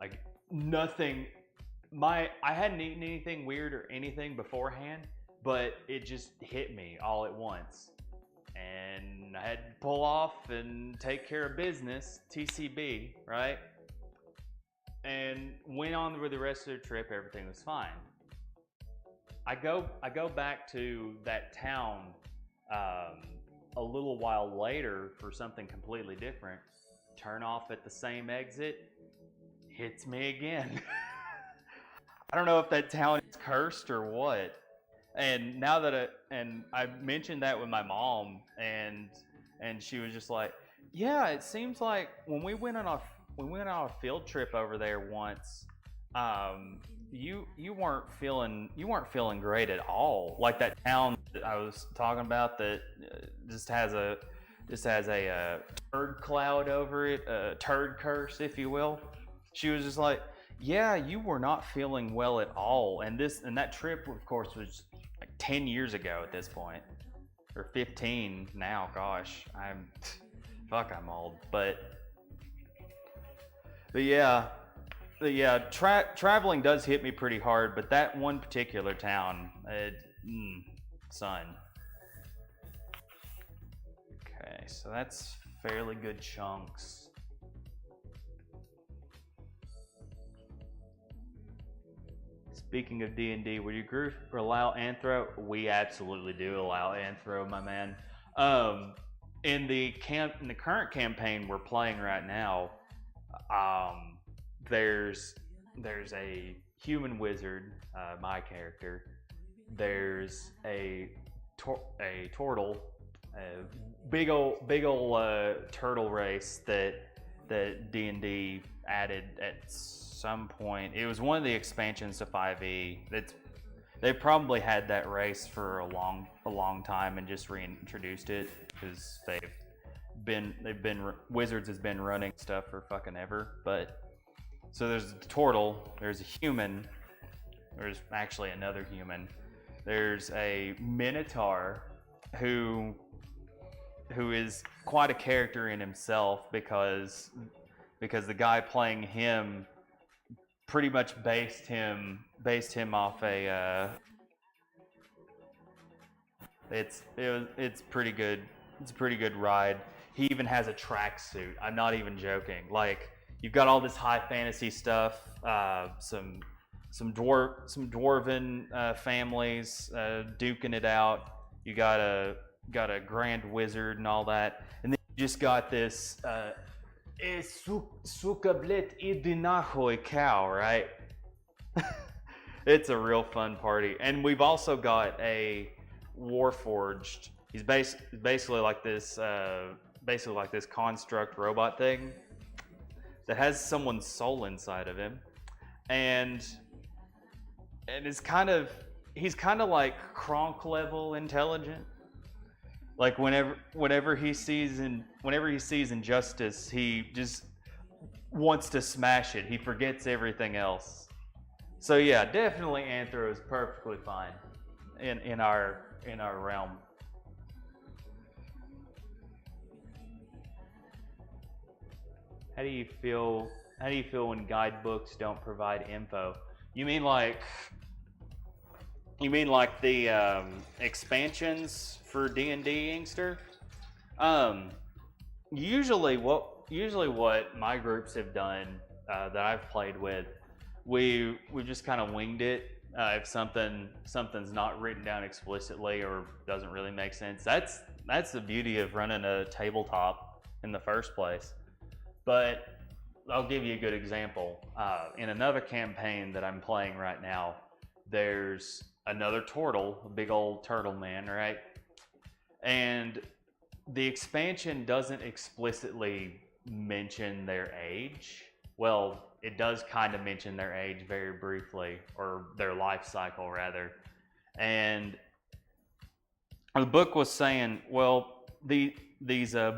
Speaker 2: Like nothing. I hadn't eaten anything weird or anything beforehand, but it just hit me all at once. And I had to pull off and take care of business, TCB, right? And went on with the rest of the trip, everything was fine. I go back to that town a little while later for something completely different. Turn off at the same exit, hits me again. I don't know if that town is cursed or what. And now that I mentioned that with my mom, and she was just like, yeah, it seems like when we went on a field trip over there once, you weren't feeling great at all. Like that town that I was talking about that just has a turd cloud over it, a turd curse, if you will. She was just like, yeah, you were not feeling well at all. And that trip, of course, was like 10 years ago at this point, or 15 now. Gosh, I'm old. But yeah, traveling does hit me pretty hard. But that one particular town, son. Okay, so that's fairly good chunks. Speaking of D&D, would your group allow anthro? We absolutely do allow anthro, my man. In the current campaign we're playing right now, there's a human wizard, my character. There's a turtle, a big old turtle race that D&D added at some point. It was one of the expansions to 5e. They probably had that race for a long time and just reintroduced it because Wizards has been running stuff for fucking ever. But so there's a turtle, there's a human, there's actually another human, there's a minotaur who is quite a character in himself because the guy playing him pretty much based him off a it's pretty good. It's a pretty good ride. He even has a tracksuit. I'm not even joking. Like, you've got all this high fantasy stuff, some dwarven families duking it out. You got a grand wizard and all that, and then you just got this Sukablet idinahoy cow, right? It's a real fun party. And we've also got a Warforged. He's basically like this construct robot thing that has someone's soul inside of him. And he's kind of like Kronk level intelligent. Like whenever he sees injustice, he just wants to smash it. He forgets everything else. So yeah, definitely anthro is perfectly fine in our realm. How do you feel when guidebooks don't provide info? You mean like the expansions for D&D, Inkster? Usually what my groups have done that I've played with, we just kind of winged it. If something's not written down explicitly or doesn't really make sense, that's the beauty of running a tabletop in the first place. But I'll give you a good example. In another campaign that I'm playing right now, there's another turtle, a big old turtle man, right? And the expansion doesn't explicitly mention their age. Well, it does kind of mention their age very briefly, or their life cycle rather. And the book was saying, well, these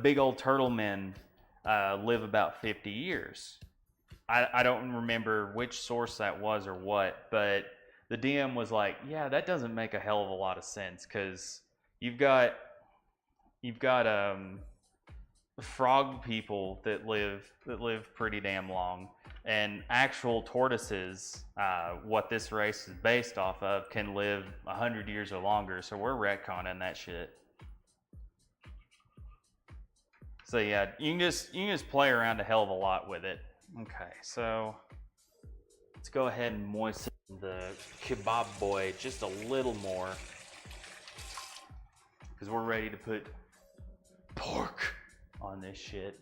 Speaker 2: big old turtle men live about 50 years. I don't remember which source that was or what, but the DM was like, yeah, that doesn't make a hell of a lot of sense because you've got frog people that live pretty damn long, and actual tortoises, what this race is based off of, can live 100 years or longer. So we're retconning that shit. So yeah, you can just play around a hell of a lot with it. Okay, so let's go ahead and moisten the kebab boy just a little more because we're ready to put pork on this shit.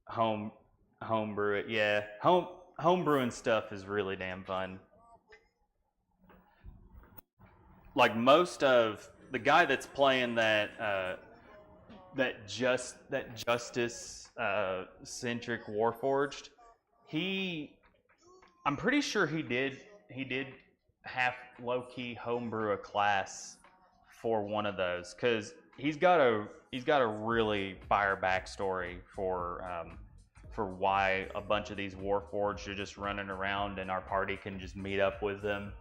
Speaker 2: Home brew it, yeah. Home brewing stuff is really damn fun. Like most of the guy that's playing that justice centric Warforged, I'm pretty sure he did half low key homebrew a class for one of those because he's got a really fire backstory for why a bunch of these Warforged are just running around and our party can just meet up with them,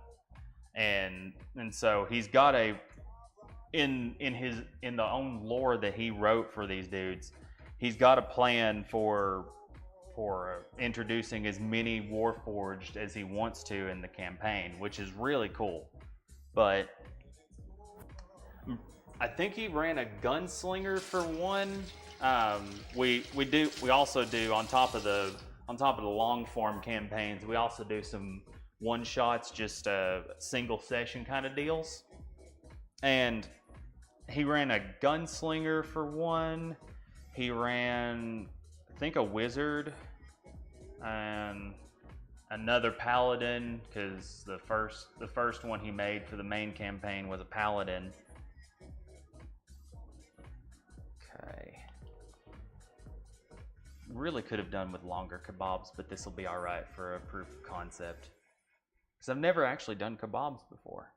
Speaker 2: and so he's got in the own lore that he wrote for these dudes, he's got a plan for introducing as many Warforged as he wants to in the campaign, which is really cool. But I think he ran a gunslinger for one. We also do on top of the long form campaigns, we also do some one shots, just single session kind of deals. And he ran a gunslinger for one. He ran, I think, a wizard and another paladin, because the first one he made for the main campaign was a paladin. Okay. Really could have done with longer kebabs, but this will be all right for a proof of concept. Because I've never actually done kebabs before.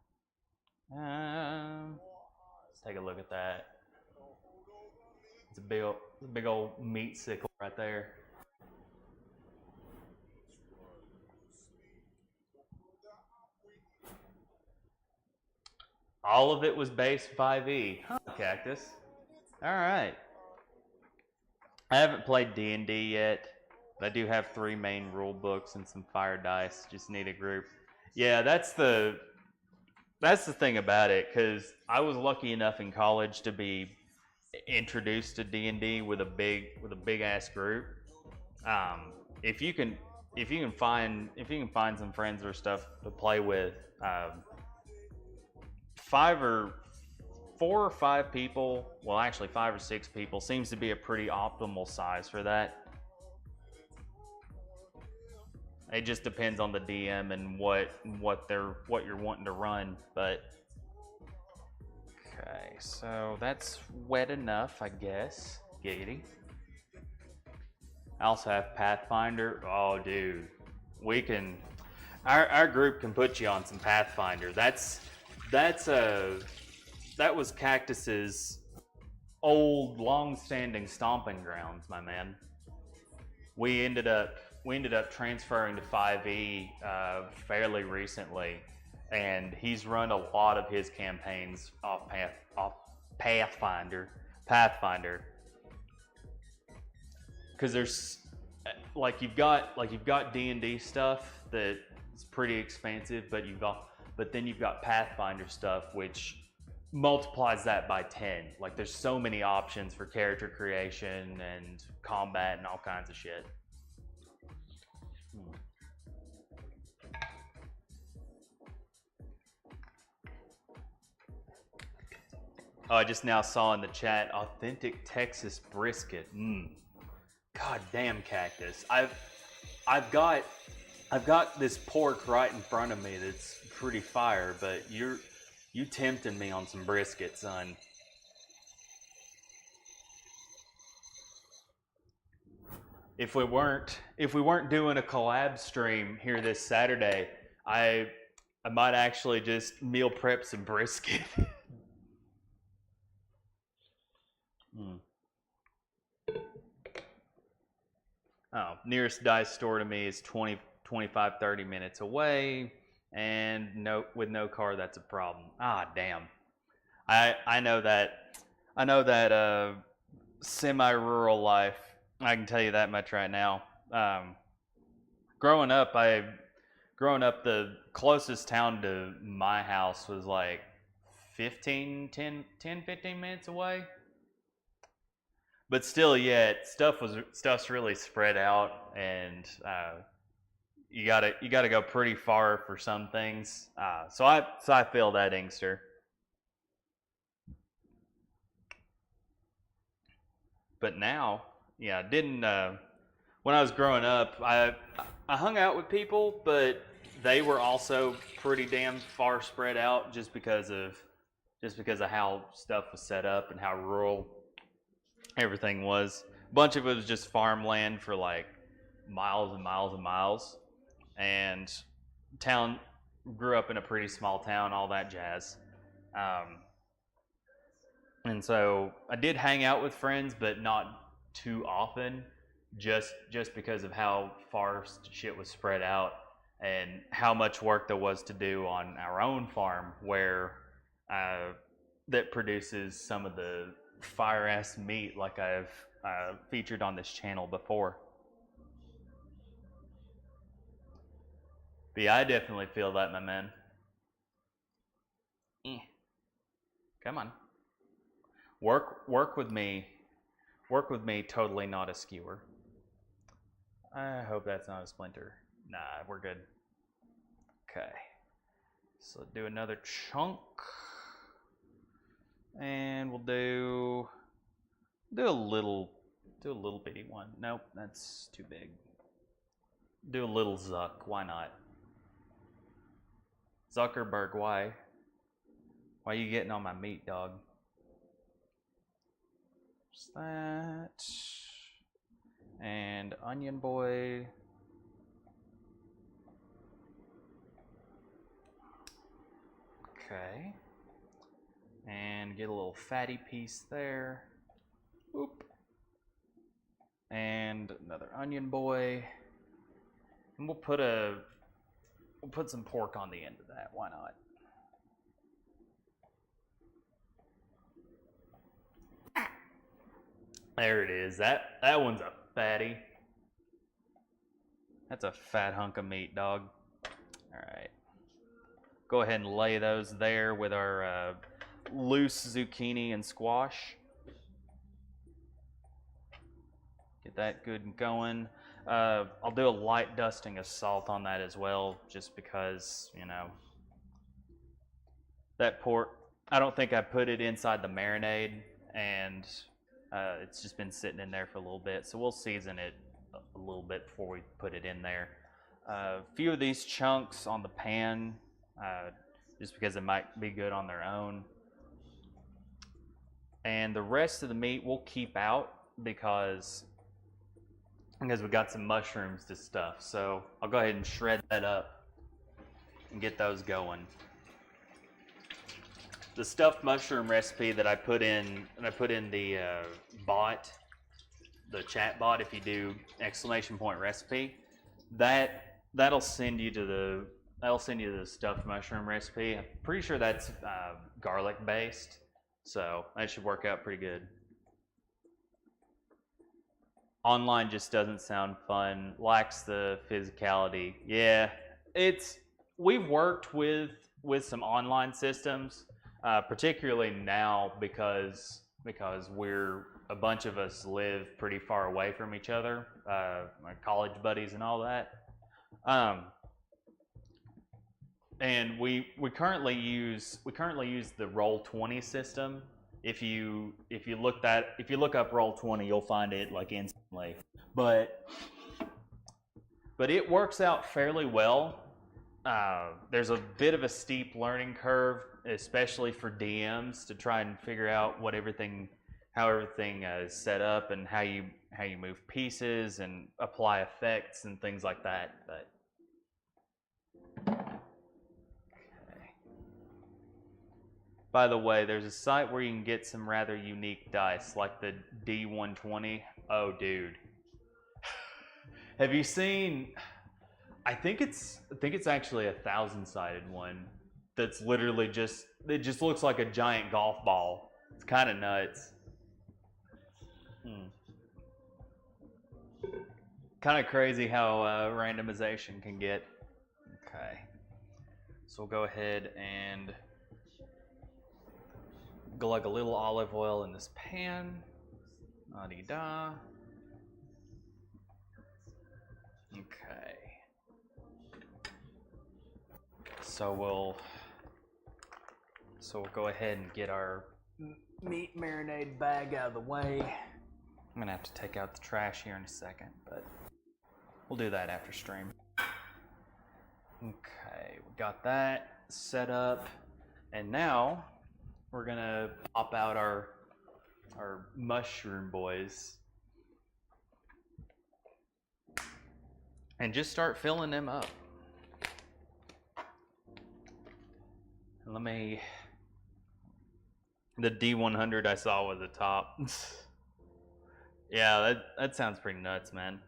Speaker 2: Let's take a look at that. It's a big old meat sickle right there. All of it was base 5e. Huh, Cactus. All right. I haven't played D&D yet, but I do have 3 main rule books and some fire dice. Just need a group. Yeah, that's the thing about it, because I was lucky enough in college to be introduced to D&D with a big ass group. If you can find some friends or stuff to play with, 4 or 5 people, well actually 5 or 6 people seems to be a pretty optimal size for that. It just depends on the DM and what you're wanting to run, but okay, so that's wet enough, I guess. Giggity. I also have Pathfinder. Oh, dude, we can. Our group can put you on some Pathfinder. That was Cactus's old, long-standing stomping grounds, my man. We ended up transferring to 5e fairly recently, and he's run a lot of his campaigns off Pathfinder. Because there's you've got D&D stuff that is pretty expensive, but then you've got Pathfinder stuff which multiplies that by 10. Like, there's so many options for character creation and combat and all kinds of shit. Oh, I just now saw in the chat, authentic Texas brisket. God damn, Cactus. I've got this pork right in front of me that's pretty fire, but you tempting me on some brisket, son. If we weren't doing a collab stream here this Saturday, I
Speaker 1: I might actually just meal prep some brisket. Mm. Oh, nearest dice store to me is 20, 25, 30 minutes away, and with no car, that's a problem. Ah, damn. I know that semi-rural life. I can tell you that much right now. Um, growing up, the closest town to my house was like 15 minutes away. But still, yet stuff's really spread out, and you gotta go pretty far for some things. So I feel that, Inkster. But now, yeah, I didn't. When I was growing up, I hung out with people, but they were also pretty damn far spread out, just because of how stuff was set up and how rural everything was. A bunch of it was just farmland for like miles and miles and miles, and town grew up in a pretty small town, all that jazz. And so I did hang out with friends, but not too often, just because of how far shit was spread out and how much work there was to do on our own farm, where that produces some of the fire ass meat like I've featured on this channel before. But yeah, I definitely feel that, my man. Come on. Work with me. Work with me, totally not a skewer. I hope that's not a splinter. Nah, we're good. Okay. So do another chunk. And we'll do a little bitty one. Nope, that's too big. Do a little Zuck, why not? Zuckerberg, why? Why are you getting on my meat, dog? Just that. And onion boy. Okay. And get a little fatty piece there. Oop. And another onion boy. And we'll put some pork on the end of that. Why not? There it is. That one's a fatty. That's a fat hunk of meat, dog. All right. Go ahead and lay those there with our loose zucchini and squash. Get that good and going. I'll do a light dusting of salt on that as well, just because, that pork, I don't think I put it inside the marinade, and it's just been sitting in there for a little bit, so we'll season it a little bit before we put it in there. A few of these chunks on the pan, just because it might be good on their own. And the rest of the meat we'll keep out because we got some mushrooms to stuff. So I'll go ahead and shred that up and get those going. The stuffed mushroom recipe that I put in the bot, the chat bot, if you do !recipe, that'll send you to the stuffed mushroom recipe. I'm pretty sure that's garlic based, so that should work out pretty good. Online just doesn't sound fun, lacks the physicality. Yeah, we've worked with some online systems, particularly now because a bunch of us live pretty far away from each other, my college buddies and all that. And we currently use the Roll20 system. If you look up Roll20, you'll find it like instantly. But it works out fairly well. There's a bit of a steep learning curve, especially for DMs, to try and figure out how everything is set up and how you move pieces and apply effects and things like that. But By the way, there's a site where you can get some rather unique dice, like the D120. Oh, dude. Have you seen? I think it's actually a 1,000-sided one. That's literally it just looks like a giant golf ball. It's kind of nuts. Kind of crazy how randomization can get. Okay. So we'll go ahead and glug a little olive oil in this pan. La-di-da. Okay. So we'll go ahead and get our meat marinade bag out of the way. I'm gonna have to take out the trash here in a second, but we'll do that after stream. Okay, we got that set up, and now we're gonna pop out our mushroom boys and just start filling them up. And the D100 I saw was the top. Yeah, that sounds pretty nuts, man.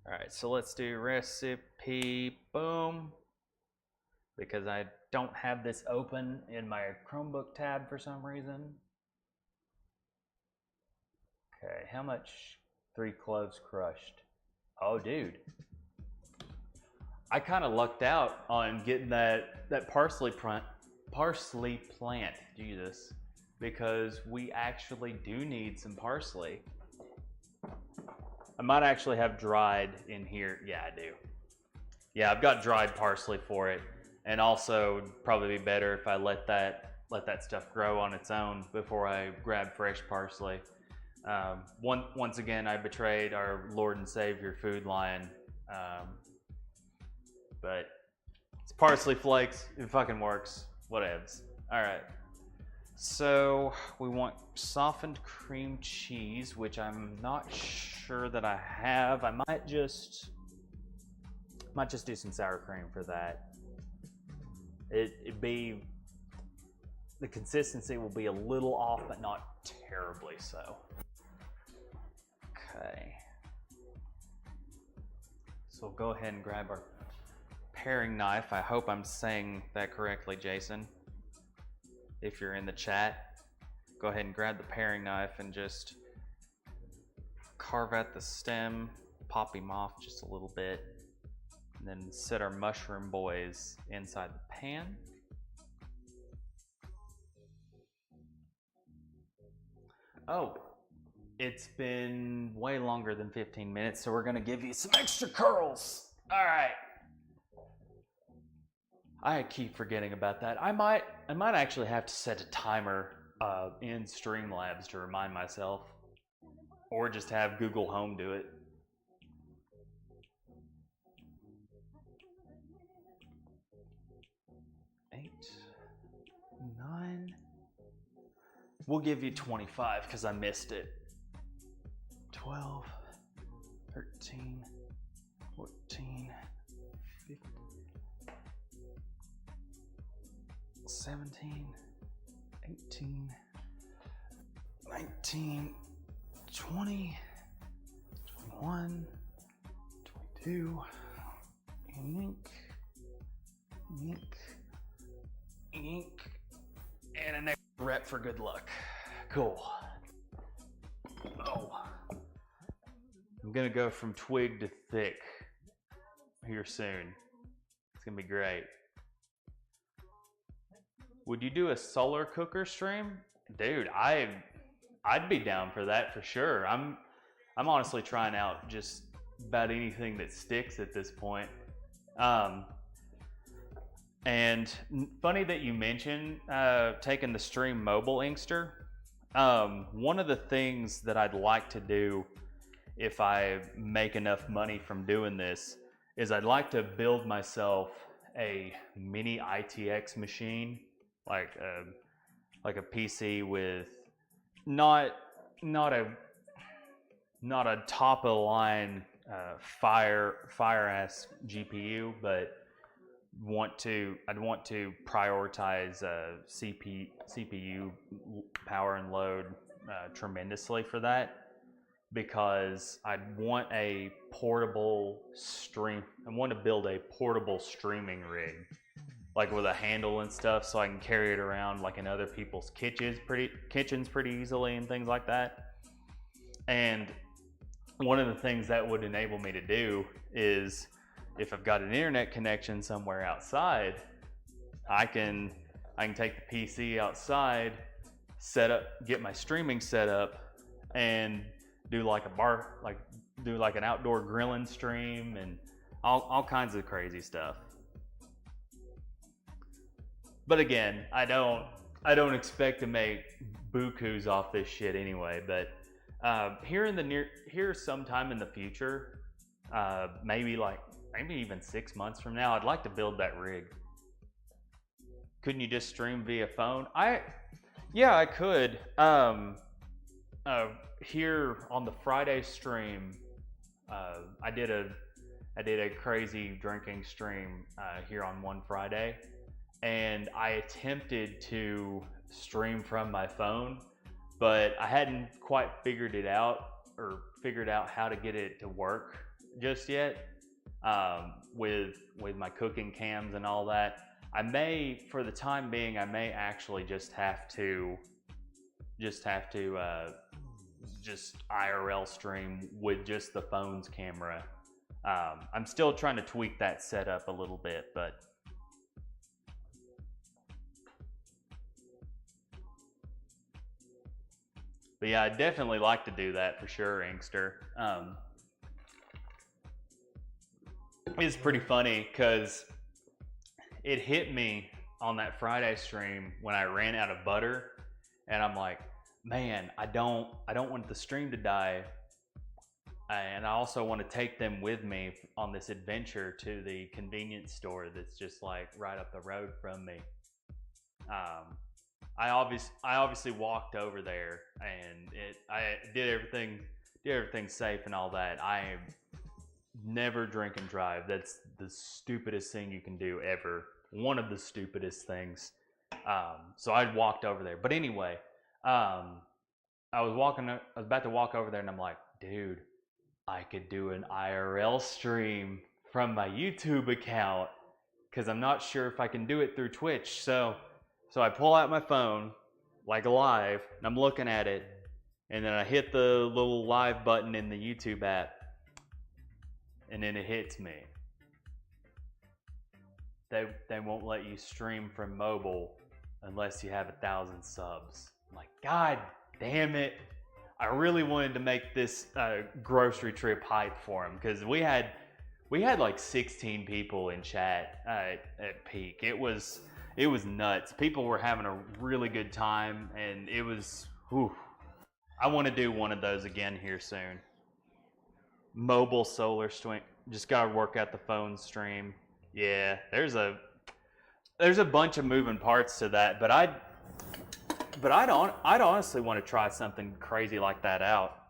Speaker 1: All right, so let's do recipe, boom. Because I don't have this open in my Chromebook tab for some reason. Okay, how much? 3 cloves crushed. Oh, dude. I kind of lucked out on getting that parsley plant, Jesus, because we actually do need some parsley. I might actually have dried in here. Yeah, I do. Yeah, I've got dried parsley for it. And also, it'd probably be better if I let that stuff grow on its own before I grab fresh parsley. Once again, I betrayed our Lord and Savior Food Lion. But it's parsley flakes. It fucking works. Whatevs. All right. So we want softened cream cheese, which I'm not sure that I have. I might just do some sour cream for that. The consistency will be a little off, but not terribly so. Okay. So we'll go ahead and grab our paring knife. I hope I'm saying that correctly, Jason. If you're in the chat, go ahead and grab the paring knife and just carve out the stem, pop him off just a little bit, and then set our mushroom boys inside the pan. Oh, it's been way longer than 15 minutes, so we're gonna give you some extra curls. All right. I keep forgetting about that. I might actually have to set a timer in Streamlabs to remind myself, or just have Google Home do it. We'll give you 25 because I missed it. 12, 13, 14, 15, 17, 18, 19, 20, 21, 22, ink, and an extra rep for good luck. Cool. Oh. I'm gonna go from twig to thick here soon. It's gonna be great. Would you do a solar cooker stream? Dude, I'd be down for that for sure. I'm honestly trying out just about anything that sticks at this point. And funny that you mentioned taking the stream mobile, Inkster. One of the things that I'd like to do if I make enough money from doing this is I'd like to build myself a mini ITX machine, like a PC with not a top of the line fire ass GPU, but I'd want to prioritize CPU power and load tremendously for that, because I'd want a portable stream. I want to build a portable streaming rig, like with a handle and stuff, so I can carry it around like in other people's kitchens pretty easily and things like that. And one of the things that would enable me to do is, if I've got an internet connection somewhere outside, I can take the PC outside, get my streaming set up, and do like an outdoor grilling stream and all kinds of crazy stuff. But again, I don't expect to make bukus off this shit anyway. But here sometime in the future, maybe even 6 months from now, I'd like to build that rig. Couldn't you just stream via phone? Yeah, I could. Here on the Friday stream, I did a crazy drinking stream here on one Friday, and I attempted to stream from my phone, but I hadn't quite figured out how to get it to work just yet. With my cooking cams and all that, for the time being, I may actually just have to IRL stream with just the phone's camera. I'm still trying to tweak that setup a little bit, but yeah, I'd definitely like to do that for sure, Inkster. It's pretty funny because it hit me on that Friday stream when I ran out of butter, and I'm like, man, I don't want the stream to die, and I also want to take them with me on this adventure to the convenience store that's just like right up the road from me. I obviously walked over there, and I did everything safe and all that. I never drink and drive. That's the stupidest thing you can do ever. One of the stupidest things. So I walked over there. But anyway, I was about to walk over there, and I'm like, dude, I could do an IRL stream from my YouTube account, because I'm not sure if I can do it through Twitch. So I pull out my phone, like live, and I'm looking at it, and then I hit the little live button in the YouTube app, and then it hits me. They won't let you stream from mobile unless you have 1,000 subs. I'm like, God damn it. I really wanted to make this grocery trip hype for him, because we had like 16 people in chat at peak. It was nuts. People were having a really good time, and it was, whew. I want to do one of those again here soon. Mobile solar stream. Just gotta work out the phone stream. Yeah, there's a bunch of moving parts to that, but I'd honestly want to try something crazy like that out.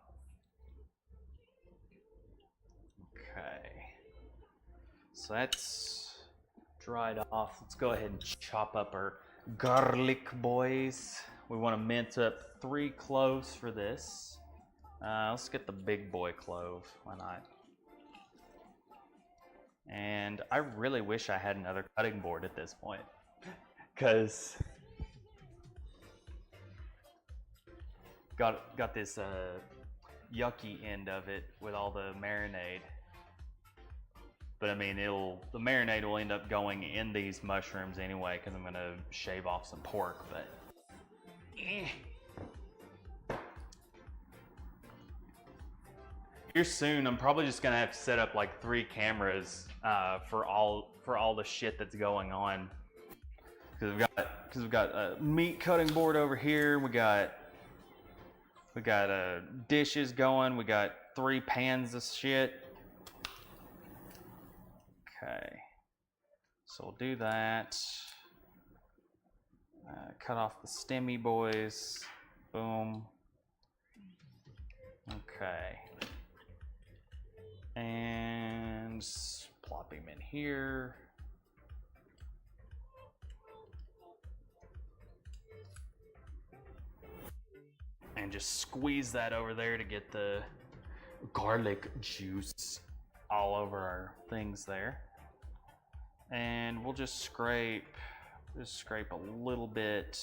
Speaker 1: Okay, so that's dried off. Let's go ahead and chop up our garlic, boys. We want to mint up 3 cloves for this. Let's get the big boy clove. Why not? And I really wish I had another cutting board at this point, because got this yucky end of it with all the marinade. But I mean, the marinade will end up going in these mushrooms anyway, because I'm gonna shave off some pork. But here soon, I'm probably just gonna have to set up like 3 cameras for all the shit that's going on. Because we've got a meat cutting board over here. We got dishes going. We got 3 pans of shit. Okay, so we'll do that. Cut off the stemmy boys. Boom. Okay. And plop him in here.
Speaker 2: just squeeze that over there to get the garlic juice all over our things there. And we'll just scrape a little bit.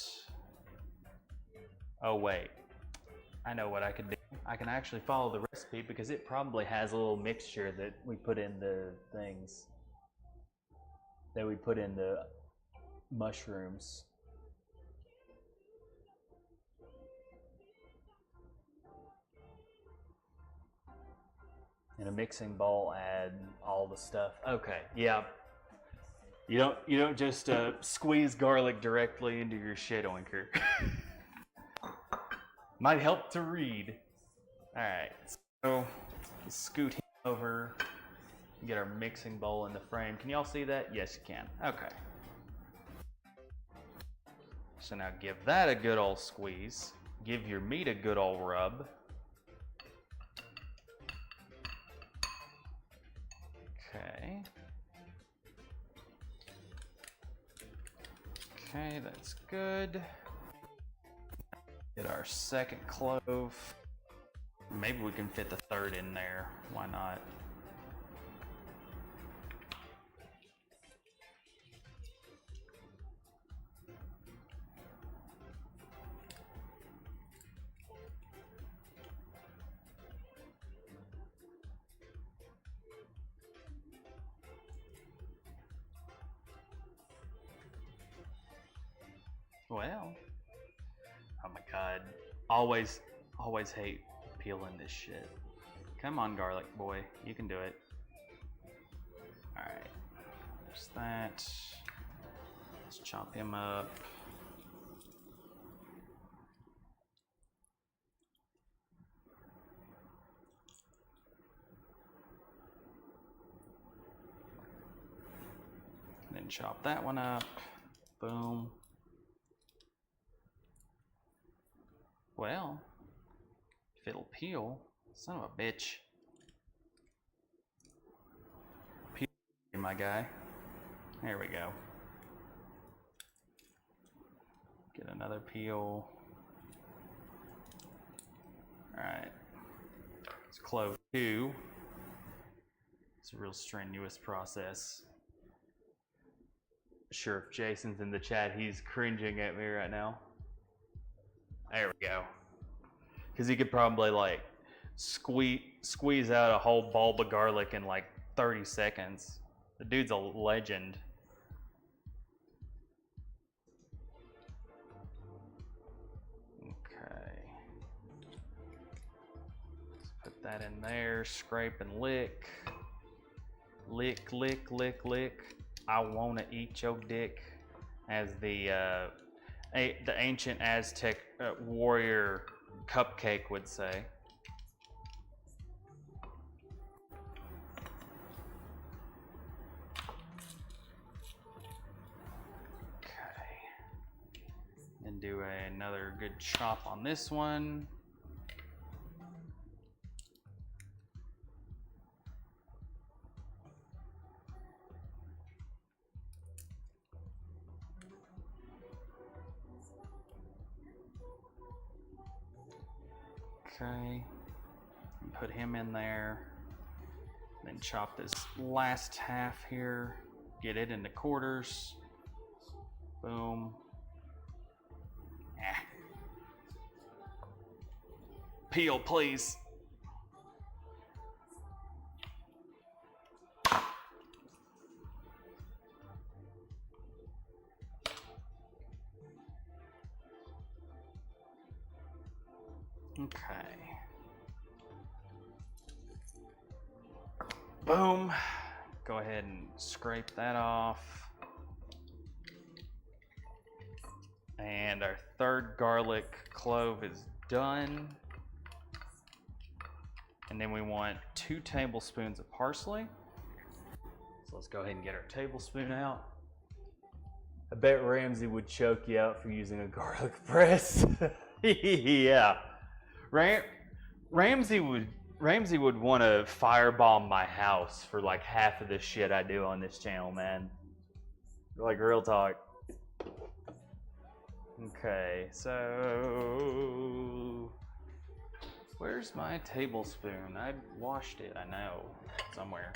Speaker 2: Oh wait, I know what I could do. I can actually follow the recipe because it probably has a little mixture that we put in the things. That we put in the mushrooms. In a mixing bowl, add all the stuff. Okay, yeah. You don't just squeeze garlic directly into your shit, Oinker. Might help to read. All right, so let's scoot him over. Get our mixing bowl in the frame. Can y'all see that? Yes, you can. Okay. So now give that a good old squeeze. Give your meat a good old rub. Okay. Okay, that's good. Get our second clove. Maybe we can fit the third in there. Why not? Well, oh my god, always hate peeling this shit. Come on, garlic boy, you can do it. All right, there's that. Let's chop him up. Then chop that one up. Boom. Well, if it'll peel, son of a bitch. Peel, my guy. There we go. Get another peel. Alright. It's clove 2. It's a real strenuous process. Sure, if Jason's in the chat, he's cringing at me right now. There we go. Because he could probably like squeeze out a whole bulb of garlic in like 30 seconds. The dude's a legend. Okay. Let's put that in there. Scrape and lick. Lick, lick, lick, lick. I wanna eat your dick, as the ancient Aztec warrior Cupcake would say. Okay. Then do another good chop on this one. Okay, put him in there, then chop this last half here, get it into quarters, boom. Peel, please. Okay. Boom. Go ahead and scrape that off. And our third garlic clove is done. And then we want 2 tablespoons of parsley. So let's go ahead and get our tablespoon out. I bet Ramsey would choke you out for using a garlic press. Yeah. Ramsey would want to firebomb my house for like half of the shit I do on this channel, man. Like, real talk. Okay, so Where's my tablespoon? I washed it, I know, somewhere.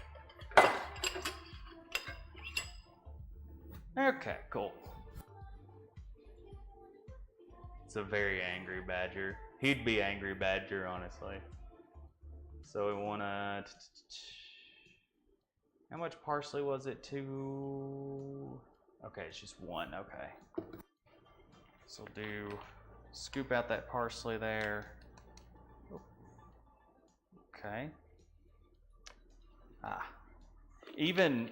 Speaker 2: Okay, cool. It's a very angry badger. He'd be angry badger, honestly. So we wanna... How much parsley was it? 2... Okay, it's just 1, okay. So scoop out that parsley there. Okay. Even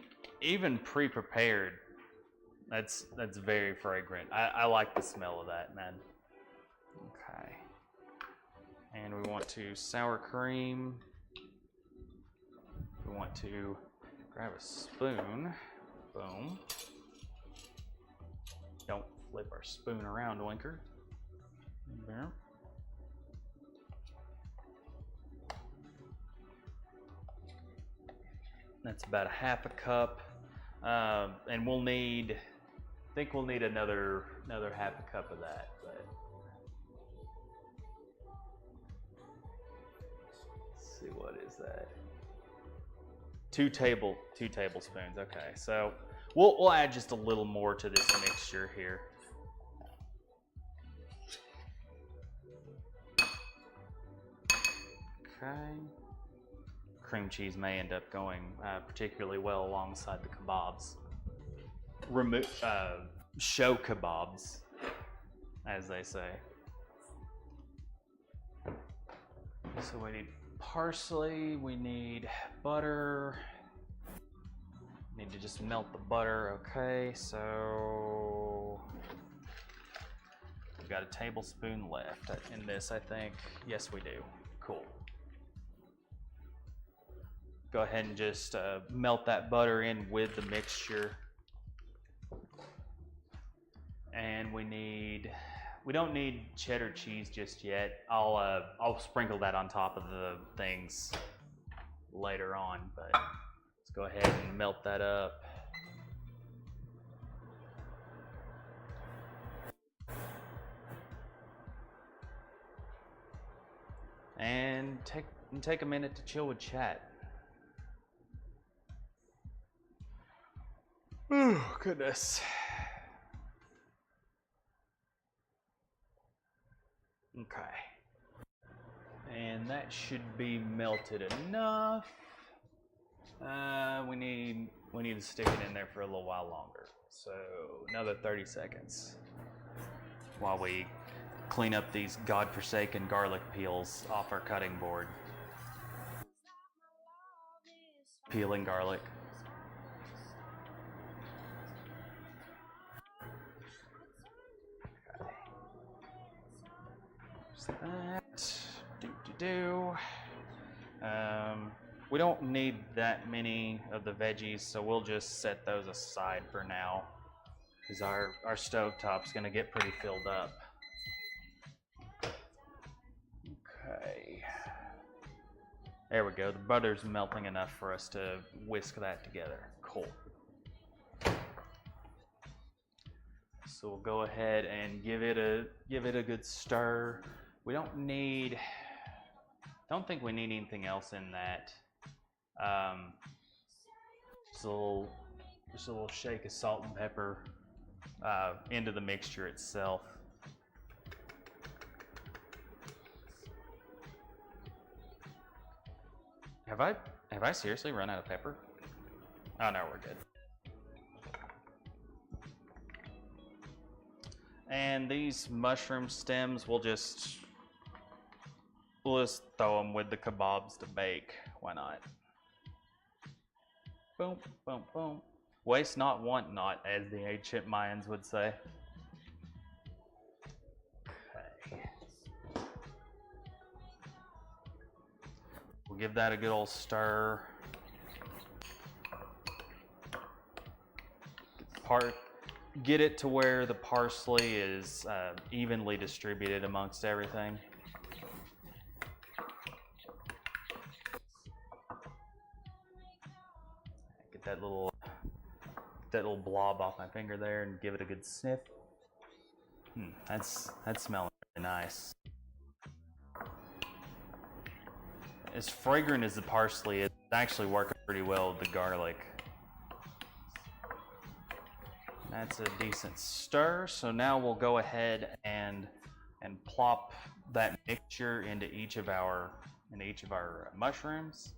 Speaker 2: pre-prepared, that's very fragrant. I like the smell of that, man. Okay. And we want to sour cream. We want to grab a spoon. Boom. Don't flip our spoon around, Oinker. There. That's about 1/2 cup, and we'll need. I think we'll need another 1/2 cup of that. But let's see, what is that? 2 tablespoons. Okay, so we'll add just a little more to this mixture here. Okay. Cream cheese may end up going particularly well alongside the kebabs. Show kebabs, as they say. So we need parsley, we need butter. Need to just melt the butter. Okay, so we've got a tablespoon left in this, I think. Yes, we do. Cool. Go ahead and just melt that butter in with the mixture. And we don't need cheddar cheese just yet. I'll sprinkle that on top of the things later on, but let's go ahead and melt that up. And take a minute to chill with chat. Oh, goodness. Okay. And that should be melted enough. We need to stick it in there for a little while longer. So another 30 seconds while we clean up these godforsaken garlic peels off our cutting board. Peeling garlic. That. We don't need that many of the veggies, so we'll just set those aside for now, because our stovetop's going to get pretty filled up. Okay. There we go. The butter's melting enough for us to whisk that together. Cool. So we'll go ahead and give it a good stir. We don't think we need anything else in that. Just a little shake of salt and pepper into the mixture itself. Have I seriously run out of pepper? Oh no, we're good. And these mushroom stems, we'll just throw them with the kebabs to bake. Why not? Boom, boom, boom. Waste not, want not, as the ancient Mayans would say. Okay. We'll give that a good old stir. Get it to where the parsley is evenly distributed amongst everything. Get that little blob off my finger there and give it a good sniff. That's smelling really nice. as fragrant as the parsley, it's actually working pretty well with the garlic. That's a decent stir. So now we'll go ahead and plop that mixture into each of our mushrooms.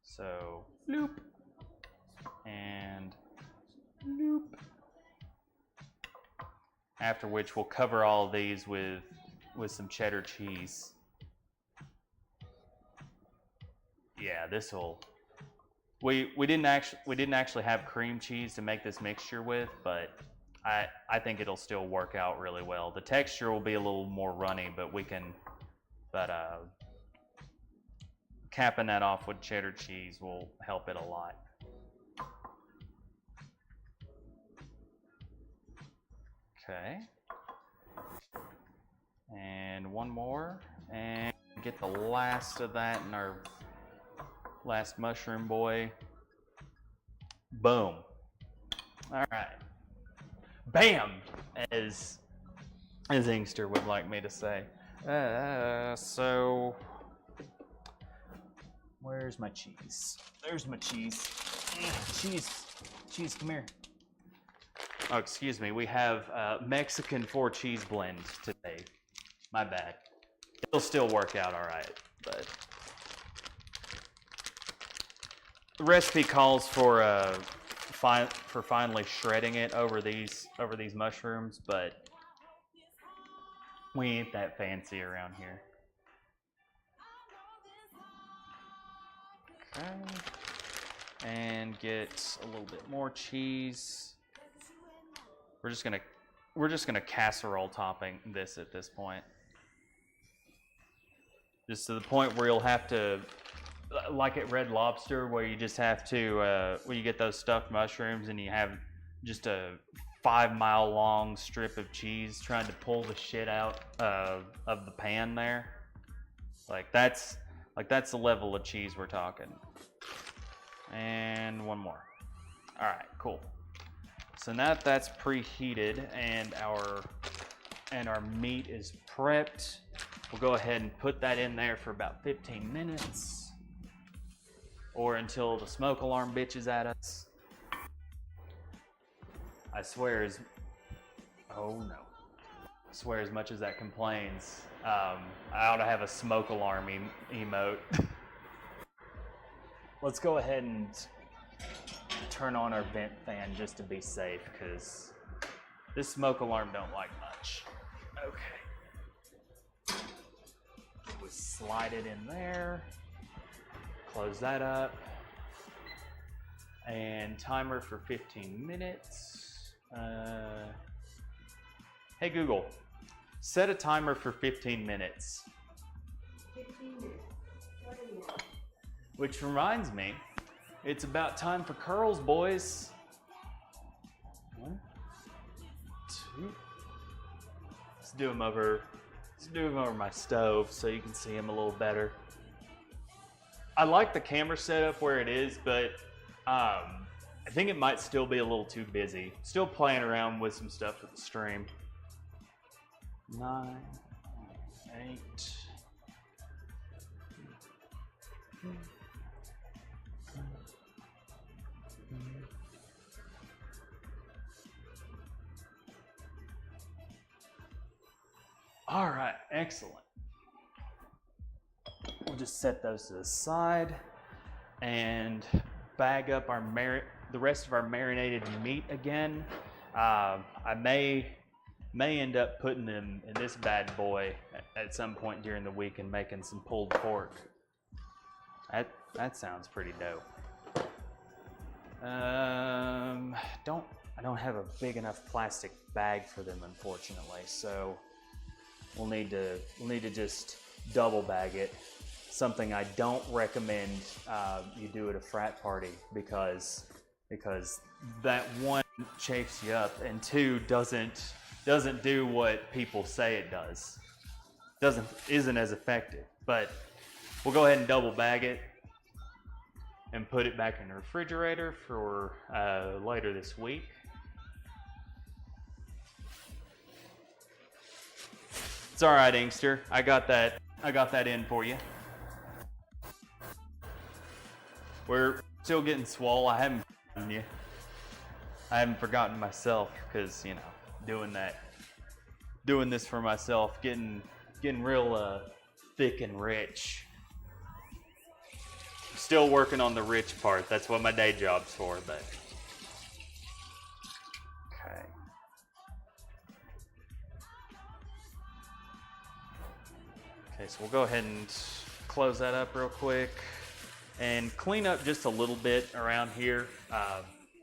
Speaker 2: So bloop and bloop. After which we'll cover all of these with some cheddar cheese. Yeah, this will. We didn't actually have cream cheese to make this mixture with, but I think it'll still work out really well. The texture will be a little more runny, but capping that off with cheddar cheese will help it a lot. Okay. And one more, and get the last of that in our last mushroom boy. Boom. All right. Bam, as Inkster would like me to say. So where's my cheese? There's my cheese. Cheese, come here. Oh, excuse me. We have Mexican 4 cheese blend today. My bad. It'll still work out all right, but the recipe calls for finally shredding it over these mushrooms, but we ain't that fancy around here. Okay, and get a little bit more cheese. We're just gonna casserole topping this at this point. Just to the point where you'll have to, like at Red Lobster, where you just have to, where you get those stuffed mushrooms and you have just a 5-mile long strip of cheese trying to pull the shit out of the pan there. Like that's the level of cheese we're talking. And one more. All right, cool. So now that that's preheated and our meat is prepped, we'll go ahead and put that in there for about 15 minutes or until the smoke alarm bitches at us. I swear as much as that complains, I ought to have a smoke alarm emote. Let's go ahead and turn on our vent fan just to be safe, because this smoke alarm don't like much. Okay. We slide it in there. Close that up. And timer for 15 minutes. Hey Google, set a timer for 15 minutes.
Speaker 3: 15 minutes. What are you at?
Speaker 2: Which reminds me, it's about time for curls, boys. 1, 2. Let's do them over my stove so you can see them a little better. I like the camera setup where it is, but I think it might still be a little too busy. Still playing around with some stuff with the stream. 9, 8. All right, excellent. We'll just set those to the side and bag up the rest of our marinated meat again. I may end up putting them in this bad boy at some point during the week and making some pulled pork. That sounds pretty dope. I don't have a big enough plastic bag for them, unfortunately, so we'll need to just double bag it. Something I don't recommend you do at a frat party because that, 1, chafes you up, and 2, doesn't do what people say it does. Isn't as effective. But we'll go ahead and double bag it and put it back in the refrigerator for later this week. It's all right, Inkster. I got that in for you.
Speaker 1: We're still getting swole. I haven't forgotten you. I haven't forgotten myself because, you know, doing this for myself, getting real thick and rich. Still working on the rich part. That's what my day job's for, but. Okay. Okay, so we'll go ahead and close that up real quick and clean up just a little bit around here.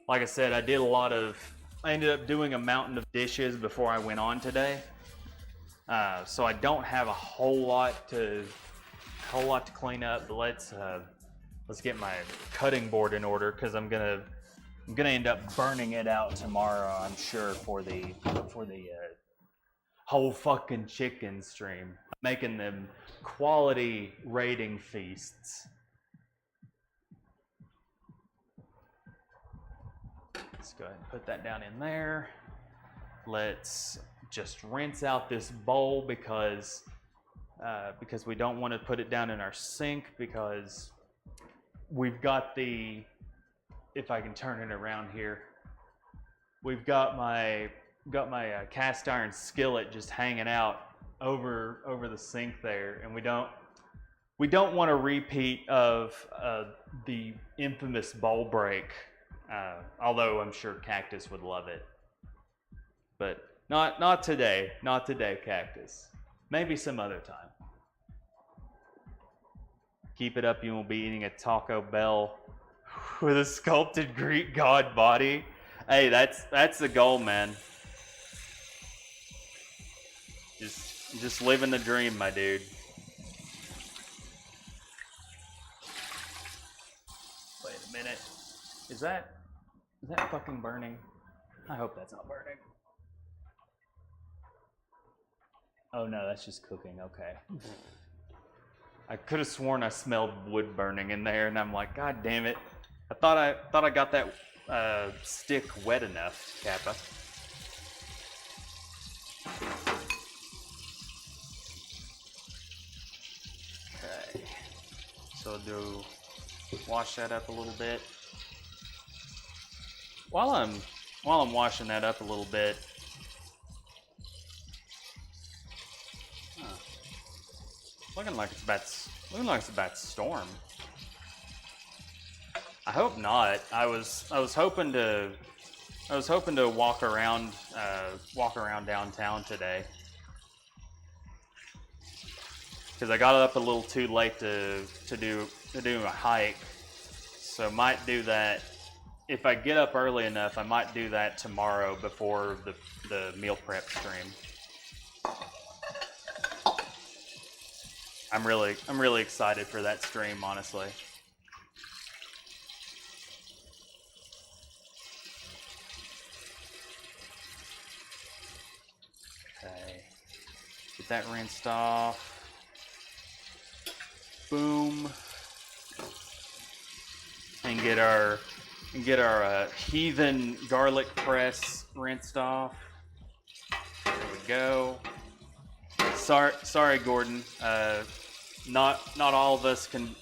Speaker 1: Like I said, I ended up doing a mountain of dishes before I went on today. So I don't have a whole lot to clean up, but let's get my cutting board in order because I'm gonna end up burning it out tomorrow, I'm sure, for the whole fucking chicken stream. Making them quality rating feasts. Let's go ahead and put that down in there. Let's just rinse out this bowl because we don't want to put it down in our sink because we've got if I can turn it around here, we've got my cast iron skillet just hanging out over the sink there, and we don't want a repeat of the infamous bowl break. Although I'm sure Cactus would love it, but not today. Not today, Cactus. Maybe some other time. Keep it up, you will be eating a Taco Bell with a sculpted Greek god body. Hey, that's the goal, man. Just living the dream, my dude. Wait a minute. Is that fucking burning? I hope that's not burning. Oh no, that's just cooking. Okay. I could have sworn I smelled wood burning in there, and I'm like, God damn it! I thought I got that stick wet enough, Kappa. Okay. So wash that up a little bit. While I'm washing that up a little bit. Looking like it's about to storm. I hope not. I was hoping to walk around downtown today because I got up a little too late to do a hike. So might do that if I get up early enough. I might do that tomorrow before the meal prep stream. I'm really excited for that stream, honestly. Okay. Get that rinsed off. Boom. And get our heathen garlic press rinsed off. There we go. Sorry, Gordon. Not all of us can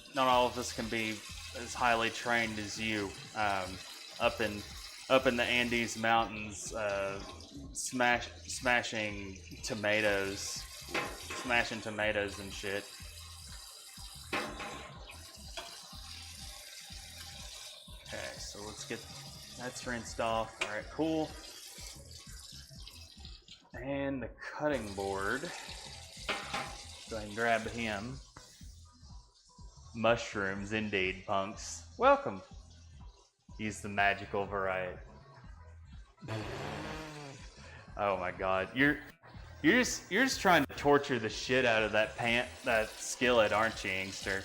Speaker 1: be as highly trained as you. Up in the Andes Mountains, smashing tomatoes and shit. Okay, so let's get that's rinsed off. All right, cool. And the cutting board. Go ahead and grab him. Mushrooms, indeed, punks. Welcome. He's the magical variety. Oh my God, you're just trying to torture the shit out of that skillet, aren't you, Inkster?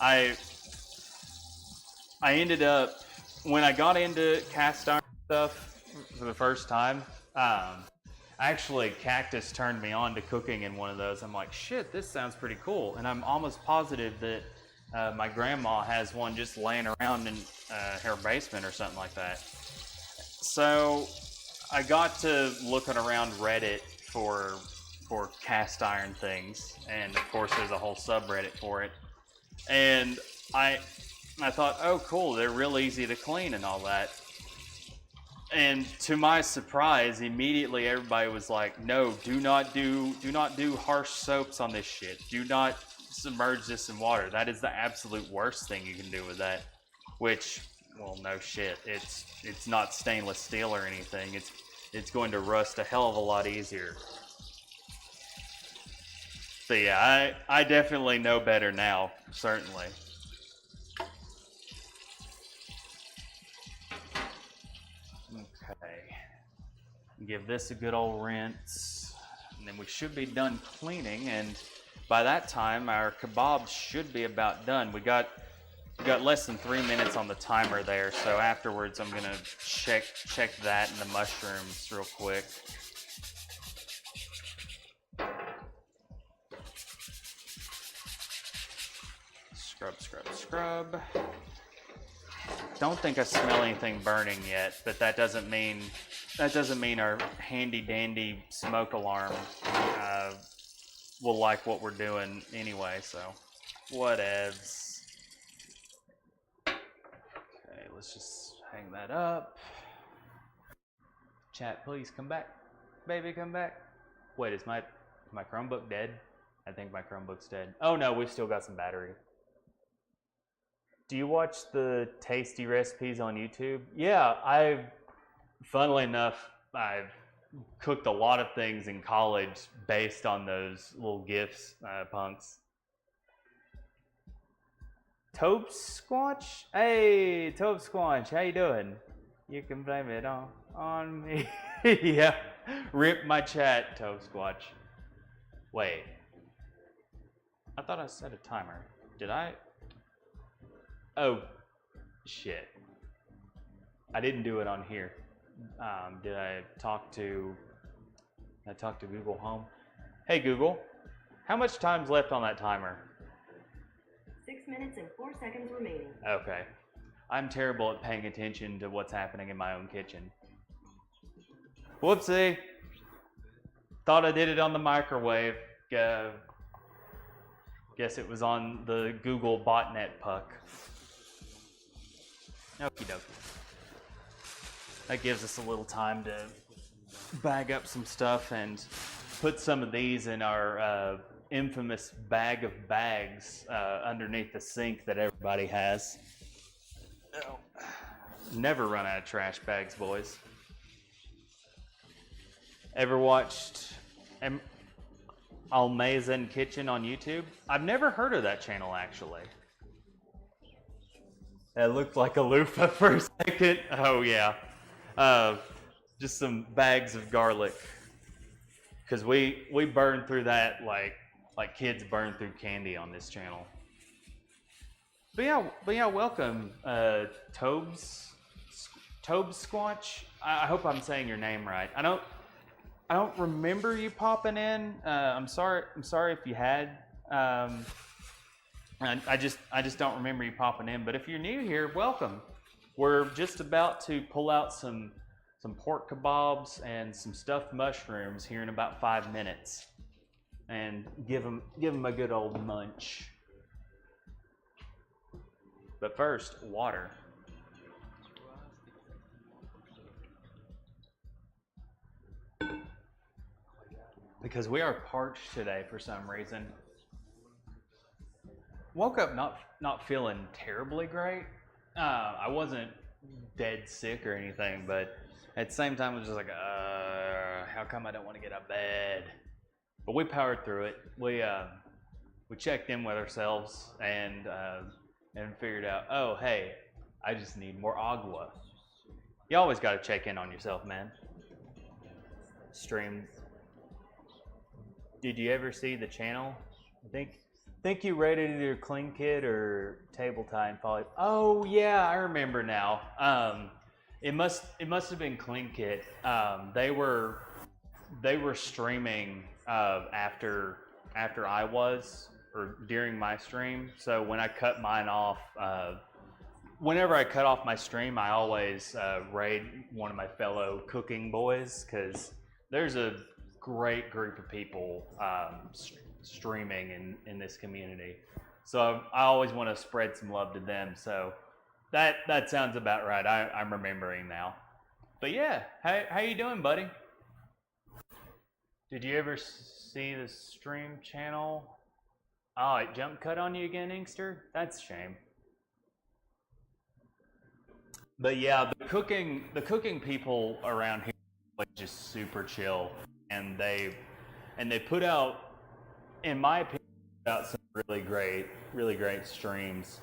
Speaker 1: I ended up when I got into cast iron stuff for the first time. Actually, Cactus turned me on to cooking in one of those. I'm like, shit, this sounds pretty cool. And I'm almost positive that my grandma has one just laying around in her basement or something like that. So I got to looking around Reddit for cast iron things. And of course, there's a whole subreddit for it. And
Speaker 2: I thought, oh, cool, they're real easy to clean and all that. And to my surprise, immediately everybody was like, no, do not do harsh soaps on this shit. Do not submerge this in water. That is the absolute worst thing you can do with that. Which, well, no shit. It's not stainless steel or anything. It's going to rust a hell of a lot easier. So yeah, I definitely know better now, certainly. Okay. Give this a good old rinse. And then we should be done cleaning, and by that time our kebabs should be about done. We got less than 3 minutes on the timer there, so afterwards I'm gonna check that and the mushrooms real quick. Scrub. Don't think I smell anything burning yet, but that doesn't mean our handy dandy smoke alarm will like what we're doing anyway, so whatevs. Okay, let's just hang that up. Chat, please come back. Baby, come back. Wait, is my Chromebook dead? I think my Chromebook's dead. Oh no, we've still got some battery. Do you watch the tasty recipes on YouTube? Yeah, funnily enough, I've cooked a lot of things in college based on those little GIFs, punks. Tobe Squatch? Hey, Tobe Squatch, how you doing? You can blame it on me. Yeah, rip my chat, Tobe Squatch. Wait, I thought I set a timer. Did I? Oh, shit. I didn't do it on here. Did I talk to Google Home? Hey Google, how much time's left on that timer?
Speaker 3: 6 minutes and 4 seconds remaining.
Speaker 2: Okay. I'm terrible at paying attention to what's happening in my own kitchen. Whoopsie. Thought I did it on the microwave. Guess it was on the Google botnet puck. Okie dokie. That gives us a little time to bag up some stuff and put some of these in our infamous bag of bags underneath the sink that everybody has. Oh. Never run out of trash bags, boys. Ever watched Almazen Kitchen on YouTube? I've never heard of that channel, actually. That looked like a loofah for a second. Oh, yeah. Just some bags of garlic. Because we burn through that like kids burn through candy on this channel. But yeah, welcome, Tobe Squatch. I hope I'm saying your name right. I don't remember you popping in. I'm sorry if you had. I just don't remember you popping in. But if you're new here, welcome. We're just about to pull out some pork kebabs and some stuffed mushrooms here in about 5 minutes, and give them a good old munch. But first, water. Because we are parched today for some reason. Woke up not feeling terribly great. I wasn't dead sick or anything, but at the same time, I was just like, how come I don't want to get out of bed? But we powered through it. We checked in with ourselves and figured out, oh, hey, I just need more agua. You always got to check in on yourself, man. Stream. Did you ever see the channel? I think you rated either Clean Kid or Table Tie and Folly. Oh yeah, I remember now. It must have been Clean Kid. They were streaming after I was, or during my stream. So when I cut mine off, whenever I cut off my stream, I always raid one of my fellow cooking boys, because there's a great group of people streaming in this community.
Speaker 1: So I always want to spread some love to them. So that sounds about right. I'm remembering now. But yeah, how you doing, buddy? Did you ever see the stream channel? Oh, it jump cut on you again, Inkster? That's a shame. But yeah, the cooking people around here are like just super chill, and they put out, in my opinion, out some really great streams.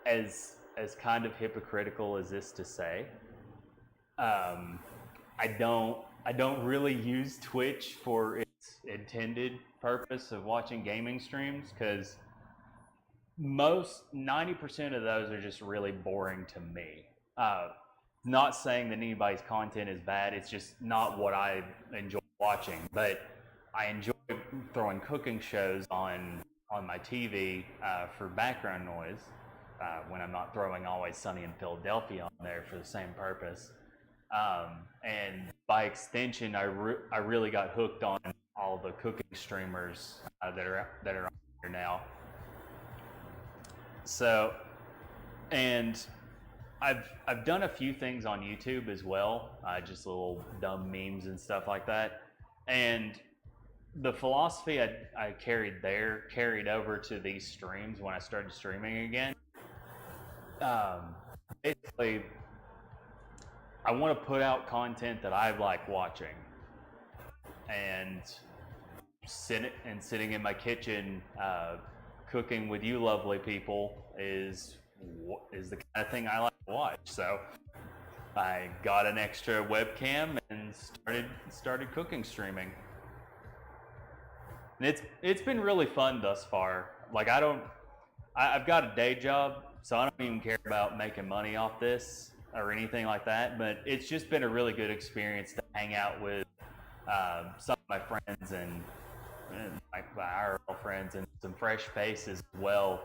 Speaker 1: As kind of hypocritical as this to say, I don't really use Twitch for its intended purpose of watching gaming streams, because 90% of those are just really boring to me. Not saying that anybody's content is bad, it's just not what I enjoy watching. But I enjoy throwing cooking shows on my TV for background noise when I'm not throwing Always Sunny in Philadelphia on there for the same purpose. And by extension, I really got hooked on all the cooking streamers that are on here now. So, and I've done a few things on YouTube as well, just little dumb memes and stuff like that. And the philosophy I carried over to these streams when I started streaming again. Basically, I want to put out content that I like watching, and sitting in my kitchen, cooking with you lovely people is the kind of thing I like to watch. So I got an extra webcam and started cooking streaming. And it's been really fun thus far. Like I've got a day job, so I don't even care about making money off this or anything like that, but it's just been a really good experience to hang out with some of my friends and my IRL friends, and some fresh faces as well.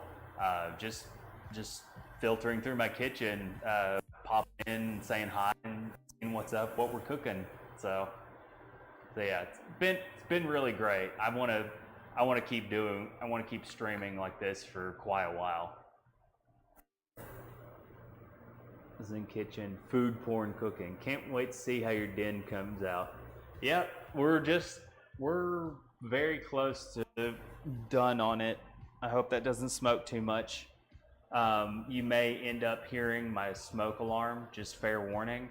Speaker 1: Just filtering through my kitchen, popping in, saying hi, and seeing what's up, what we're cooking. So yeah, it's been really great. I want to keep streaming like this for quite a while. In kitchen, food porn cooking. Can't wait to see how your den comes out. Yep, we're very close to done on it. I hope that doesn't smoke too much. You may end up hearing my smoke alarm, just fair warning.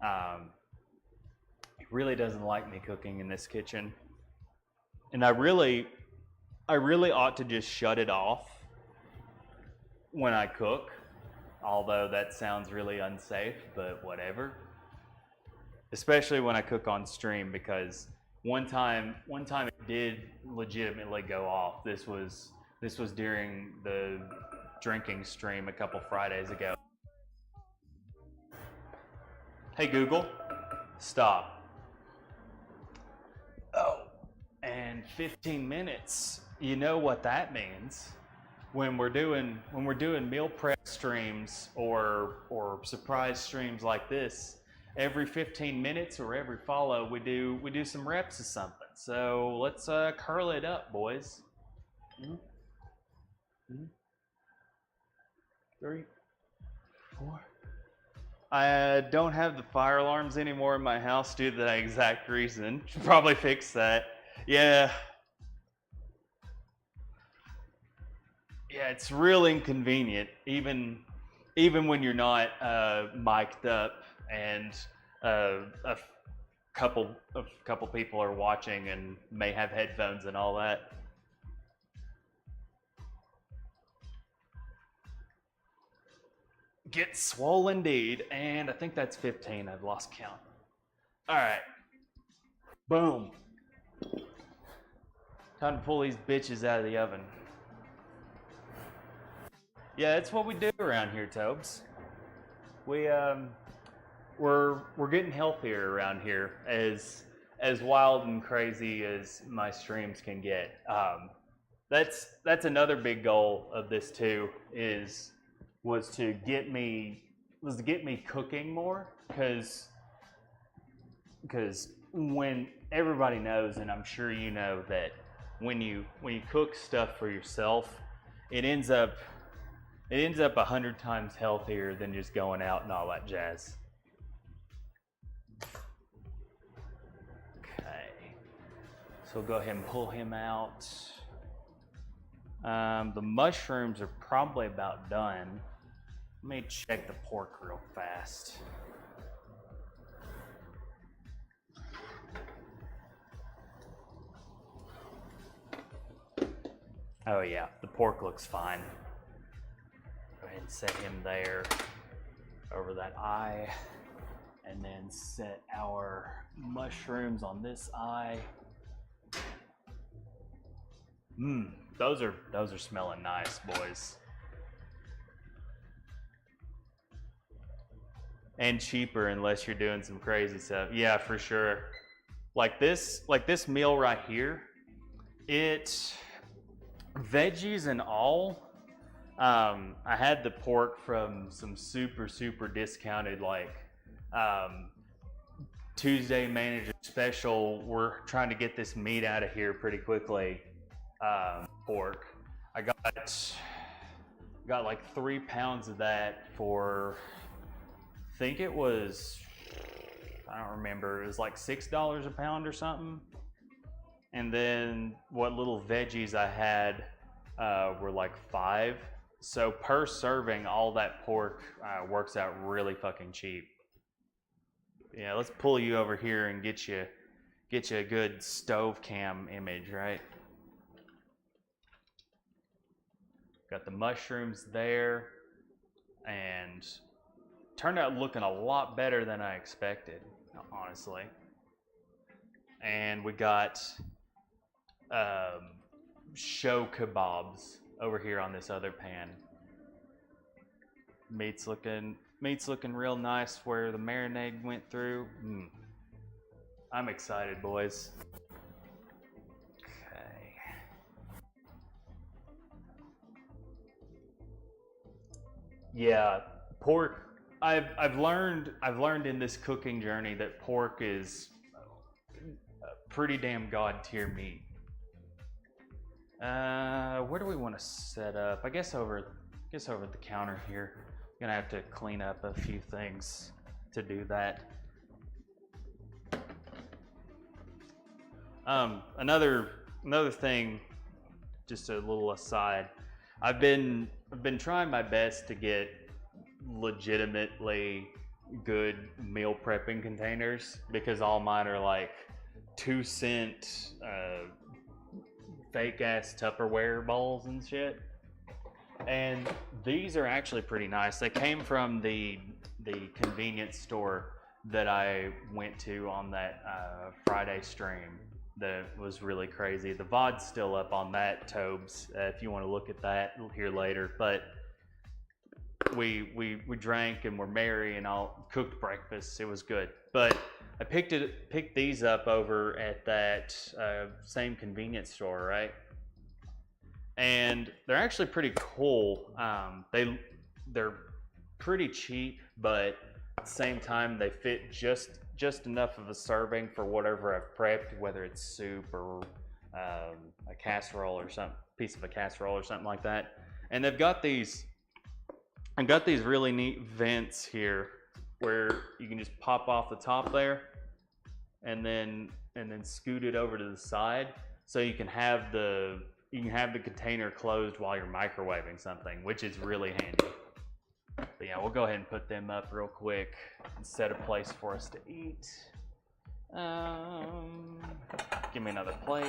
Speaker 1: It really doesn't like me cooking in this kitchen. And I really ought to just shut it off when I cook. Although that sounds really unsafe, but whatever. Especially when I cook on stream, because one time it did legitimately go off. This was during the drinking stream a couple Fridays ago. Hey Google, stop. Oh, and 15 minutes. You know what that means. When we're doing meal prep streams or surprise streams like this, every 15 minutes or every follow we do some reps of something. So let's curl it up, boys. 3, 4. I don't have the fire alarms anymore in my house due to that exact reason. Should probably fix that. Yeah. Yeah, it's real inconvenient, even when you're not mic'd up and a couple people are watching and may have headphones and all that. Get swole indeed, and I think that's 15. I've lost count. All right, boom. Time to pull these bitches out of the oven. Yeah, that's what we do around here, Tobes. We're getting healthier around here, as wild and crazy as my streams can get. That's another big goal of this too, was to get me cooking more, because when everybody knows, and I'm sure you know, that when you cook stuff for yourself, it ends up 100 times healthier than just going out and all that jazz. Okay, so we'll go ahead and pull him out. The mushrooms are probably about done. Let me check the pork real fast. Oh yeah, the pork looks fine. Go ahead and set him there over that eye, and then set our mushrooms on this eye. Those are smelling nice, boys. And cheaper unless you're doing some crazy stuff. Yeah, for sure. Like this meal right here, it veggies and all. I had the pork from some super discounted Tuesday manager special. We're trying to get this meat out of here pretty quickly. Pork. I got like 3 pounds of that for, I think it was, I don't remember, it was like $6 a pound or something. And then what little veggies I had were like 5. So per serving, all that pork works out really fucking cheap. Yeah, let's pull you over here and get you a good stove cam image, right? Got the mushrooms there, and turned out looking a lot better than I expected, honestly. And we got show kebabs over here on this other pan. Meat's looking real nice where the marinade went through. I'm excited, boys. Okay. Yeah, pork. I've learned in this cooking journey that pork is a pretty damn god tier meat. Where do we want to set up? I guess over the counter here. I'm gonna have to clean up a few things to do that. Another thing, just a little aside. I've been trying my best to get legitimately good meal prepping containers, because all mine are like 2-cent fake ass Tupperware bowls and shit. And these are actually pretty nice. They came from the convenience store that I went to on that Friday stream. That was really crazy. The VOD's still up on that, Tobes, if you want to look at that here later. But we drank and were merry and all, cooked breakfast. It was good. But I picked these up over at that same convenience store, right? And they're actually pretty cool. They're pretty cheap, but at the same time they fit just enough of a serving for whatever I've prepped, whether it's soup or a casserole or some piece of a casserole or something like that. And I've got these really neat vents here where you can just pop off the top there and then scoot it over to the side, so you can have the container closed while you're microwaving something, which is really handy. But yeah, we'll go ahead and put them up real quick and set a place for us to eat. Give me another plate.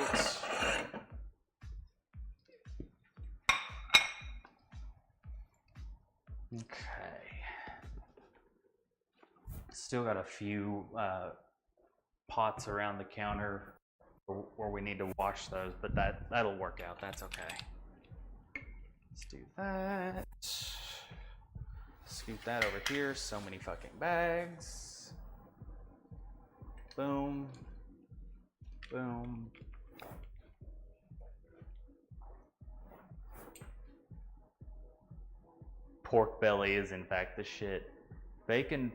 Speaker 1: Okay. Still got a few pots around the counter where we need to wash those, but that'll work out. That's okay. Let's do that. Scoot that over here. So many fucking bags. Boom. Boom. Pork belly is in fact the shit. Bacon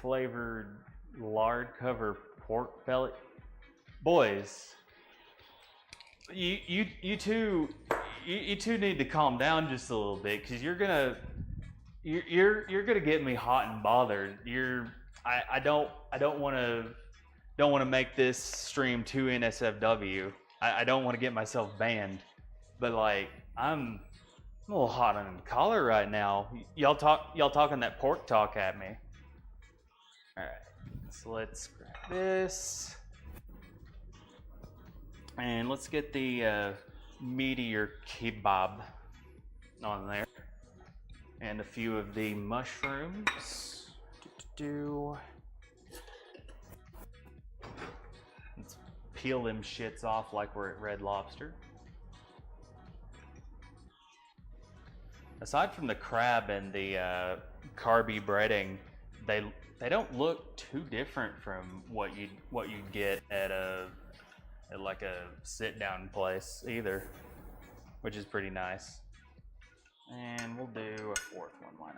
Speaker 1: flavored lard cover pork belly. Boys,
Speaker 2: You two need to calm down just a little bit, because you're gonna get me hot and bothered. I don't want to make this stream too NSFW. I don't want to get myself banned, but like I'm a little hot on the collar right now. Y'all talking that pork talk at me. All right, so let's grab this. And let's get the meteor kebab on there. And a few of the mushrooms. Let's peel them shits off like we're at Red Lobster. Aside from the crab and the carby breading, they don't look too different from what you get at like a sit-down place either, which is pretty nice. And we'll do a fourth one, why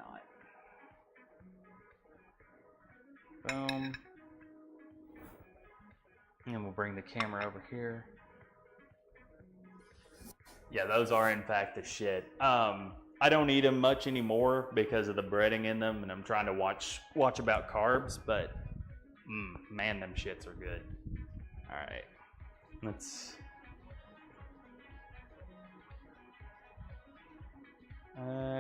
Speaker 2: not? Boom. And we'll bring the camera over here. Yeah, those are in fact the shit. I don't eat them much anymore because of the breading in them, and I'm trying to watch about carbs, but man, them shits are good. All right. Let's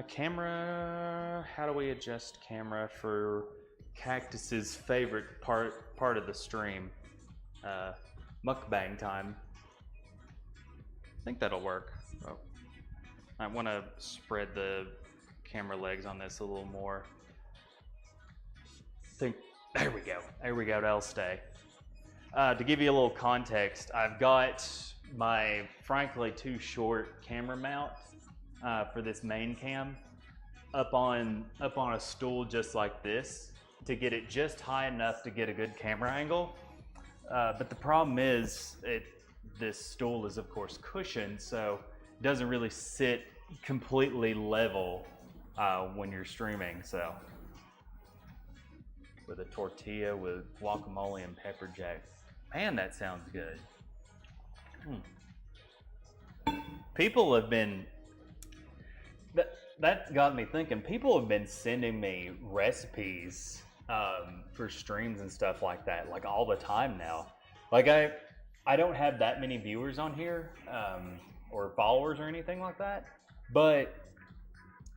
Speaker 2: camera. How do we adjust camera for Cactus's favorite part of the stream? Mukbang time. I think that'll work. Oh. I want to spread the camera legs on this a little more. There we go. That'll stay. To give you a little context, I've got my frankly too short camera mount for this main cam up on a stool just like this to get it just high enough to get a good camera angle. But the problem is this stool is of course cushioned, so it doesn't really sit completely level when you're streaming. So with a tortilla with guacamole and pepper jack. Man, that sounds good. People have been, that got me thinking, people have been sending me recipes for streams and stuff like that, like all the time now. Like I don't have that many viewers on here or followers or anything like that, but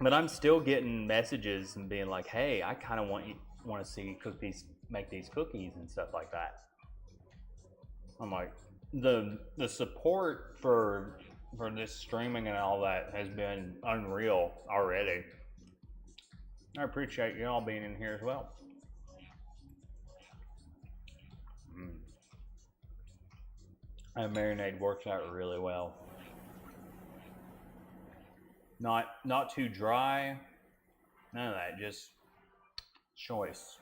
Speaker 2: I'm still getting messages and being like, hey, I kind of want to see make these cookies and stuff like that. I'm like, the support for this streaming and all that has been unreal already. I appreciate you all being in here as well. That marinade works out really well. Not too dry. None of that, just choice.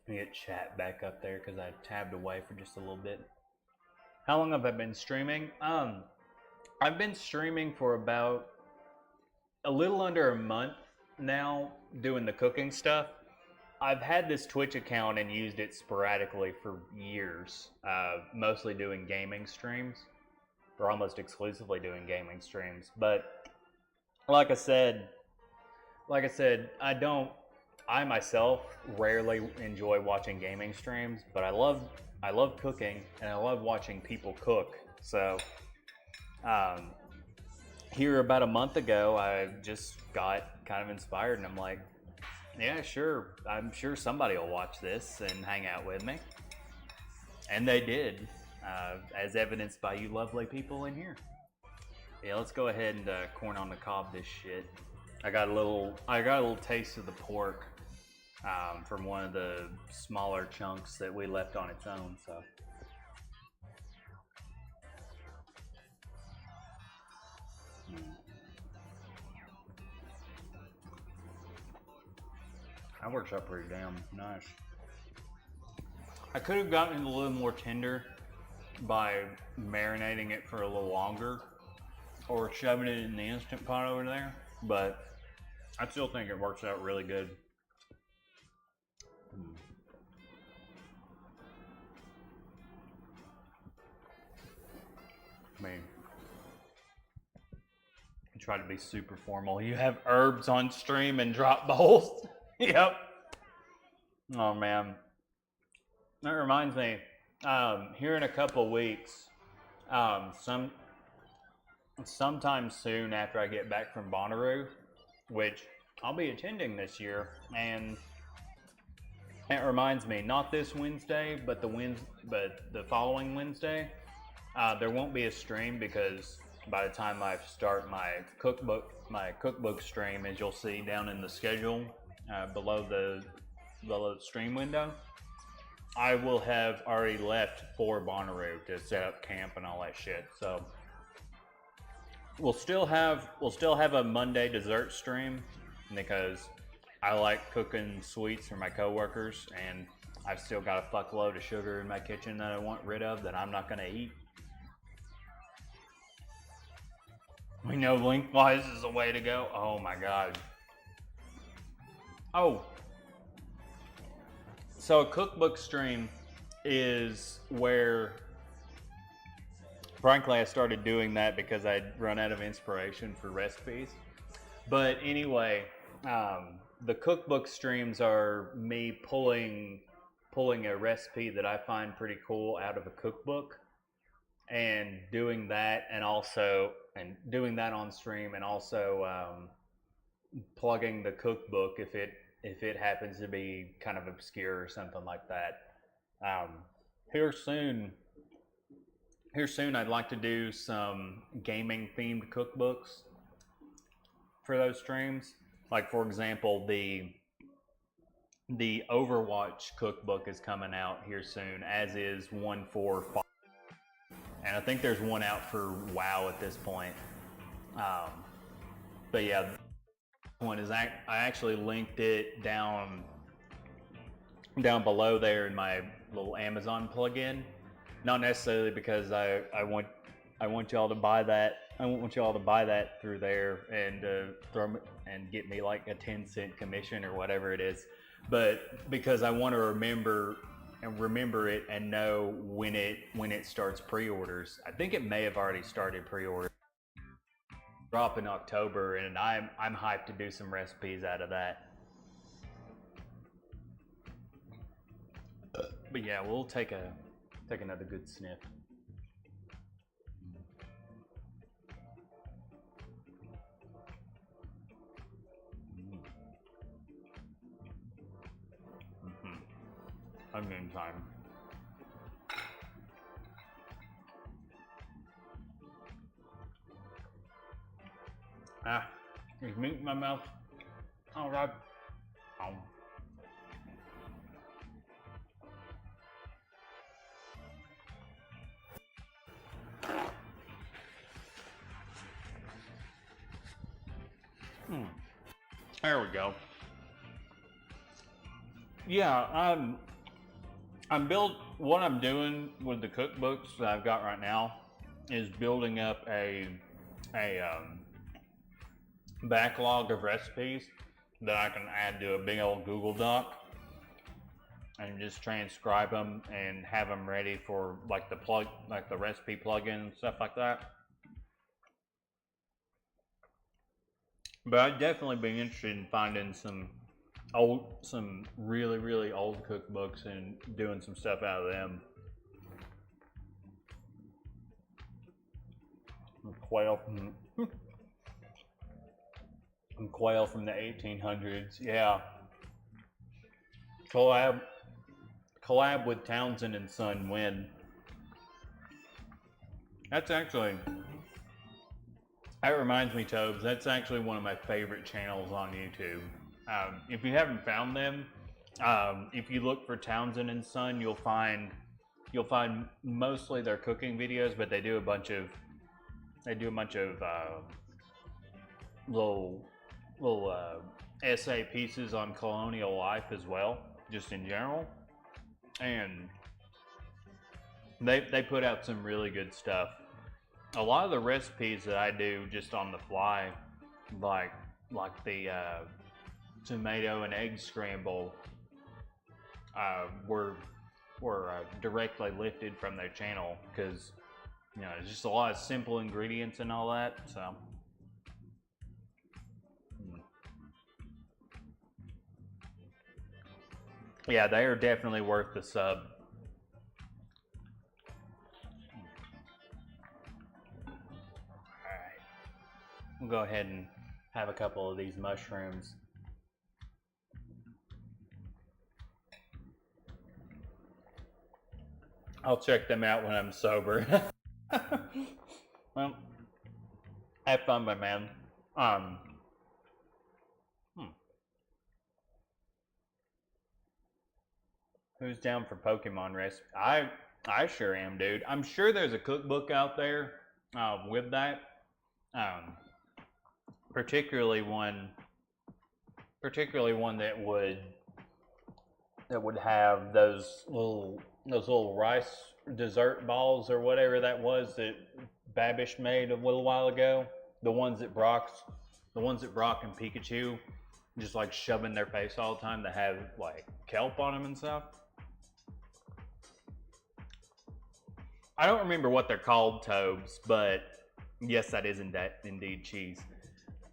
Speaker 2: Let me get chat back up there because I tabbed away for just a little bit. How long have I been streaming? I've been streaming for about a little under a month now doing the cooking stuff. I've had this Twitch account and used it sporadically for years, mostly doing gaming streams, or almost exclusively doing gaming streams. But like I said, I myself rarely enjoy watching gaming streams, but I love cooking and I love watching people cook. So here about a month ago, I just got kind of inspired and I'm like, yeah, sure. I'm sure somebody will watch this and hang out with me. And they did, as evidenced by you lovely people in here. Yeah, let's go ahead and corn on the cob this shit. I got a little taste of the pork from one of the smaller chunks that we left on its own. So. That works out pretty damn nice. I could have gotten it a little more tender by marinating it for a little longer or shoving it in the Instant Pot over there, but I still think it works out really good. I mean, try to be super formal. You have herbs on stream and drop bowls. Yep. Oh man. That reminds me, here in a couple weeks, sometime soon after I get back from Bonnaroo, which I'll be attending this year, and it reminds me, not this Wednesday, but the following Wednesday, there won't be a stream because by the time I start my cookbook stream, as you'll see down in the schedule below the stream window, I will have already left for Bonnaroo to set up camp and all that shit. So we'll still have a Monday dessert stream because I like cooking sweets for my coworkers, and I've still got a fuckload of sugar in my kitchen that I want rid of that I'm not gonna eat. We know lengthwise is the way to go. Oh my god. Oh. So a cookbook stream is where, frankly, I started doing that because I'd run out of inspiration for recipes. But anyway, the cookbook streams are me pulling a recipe that I find pretty cool out of a cookbook and doing that, and doing that on stream, and also plugging the cookbook if it happens to be kind of obscure or something like that. Here soon I'd like to do some gaming themed cookbooks for those streams. Like, for example, the Overwatch cookbook is coming out here soon, as is one for Fall. And I think there's one out for WoW at this point. But yeah, one is I actually linked it down below there in my little Amazon plugin. Not necessarily because I want y'all to buy that. I want y'all to buy that through there and get me like a 10-cent commission or whatever it is, but because I want to remember it and know when it starts pre-orders. I think it may have already started pre-order. Drop in October, and I'm hyped to do some recipes out of that. But yeah, we'll take another good sniff. Onion time. There's meat in my mouth. All right. There we go. Yeah, what I'm doing with the cookbooks that I've got right now is building up a backlog of recipes that I can add to a big old Google Doc and just transcribe them and have them ready for like the recipe plugin and stuff like that. But I'd definitely be interested in finding some really, really old cookbooks and doing some stuff out of them. Quail from the 1800s, yeah. Collab with Townsend and Son when? That reminds me, Tobes, that's actually one of my favorite channels on YouTube. If you haven't found them, if you look for Townsend and Son, you'll find mostly their cooking videos, but they do a bunch of little essay pieces on colonial life as well, just in general. And they put out some really good stuff. A lot of the recipes that I do just on the fly, like the tomato and egg scramble, were directly lifted from their channel, because You know, it's just a lot of simple ingredients and all that, so. Yeah, they are definitely worth the sub. Alright. We'll go ahead and have a couple of these mushrooms. I'll check them out when I'm sober. Well, have fun, my man. Who's down for Pokemon recipe? I sure am, dude. I'm sure there's a cookbook out there with that. Particularly one that would have those little rice dessert balls or whatever that was that Babish made a little while ago. The ones that Brock and Pikachu just like shoving their face all the time that have like kelp on them and stuff. I don't remember what they're called, Tobes, but yes, that is indeed cheese.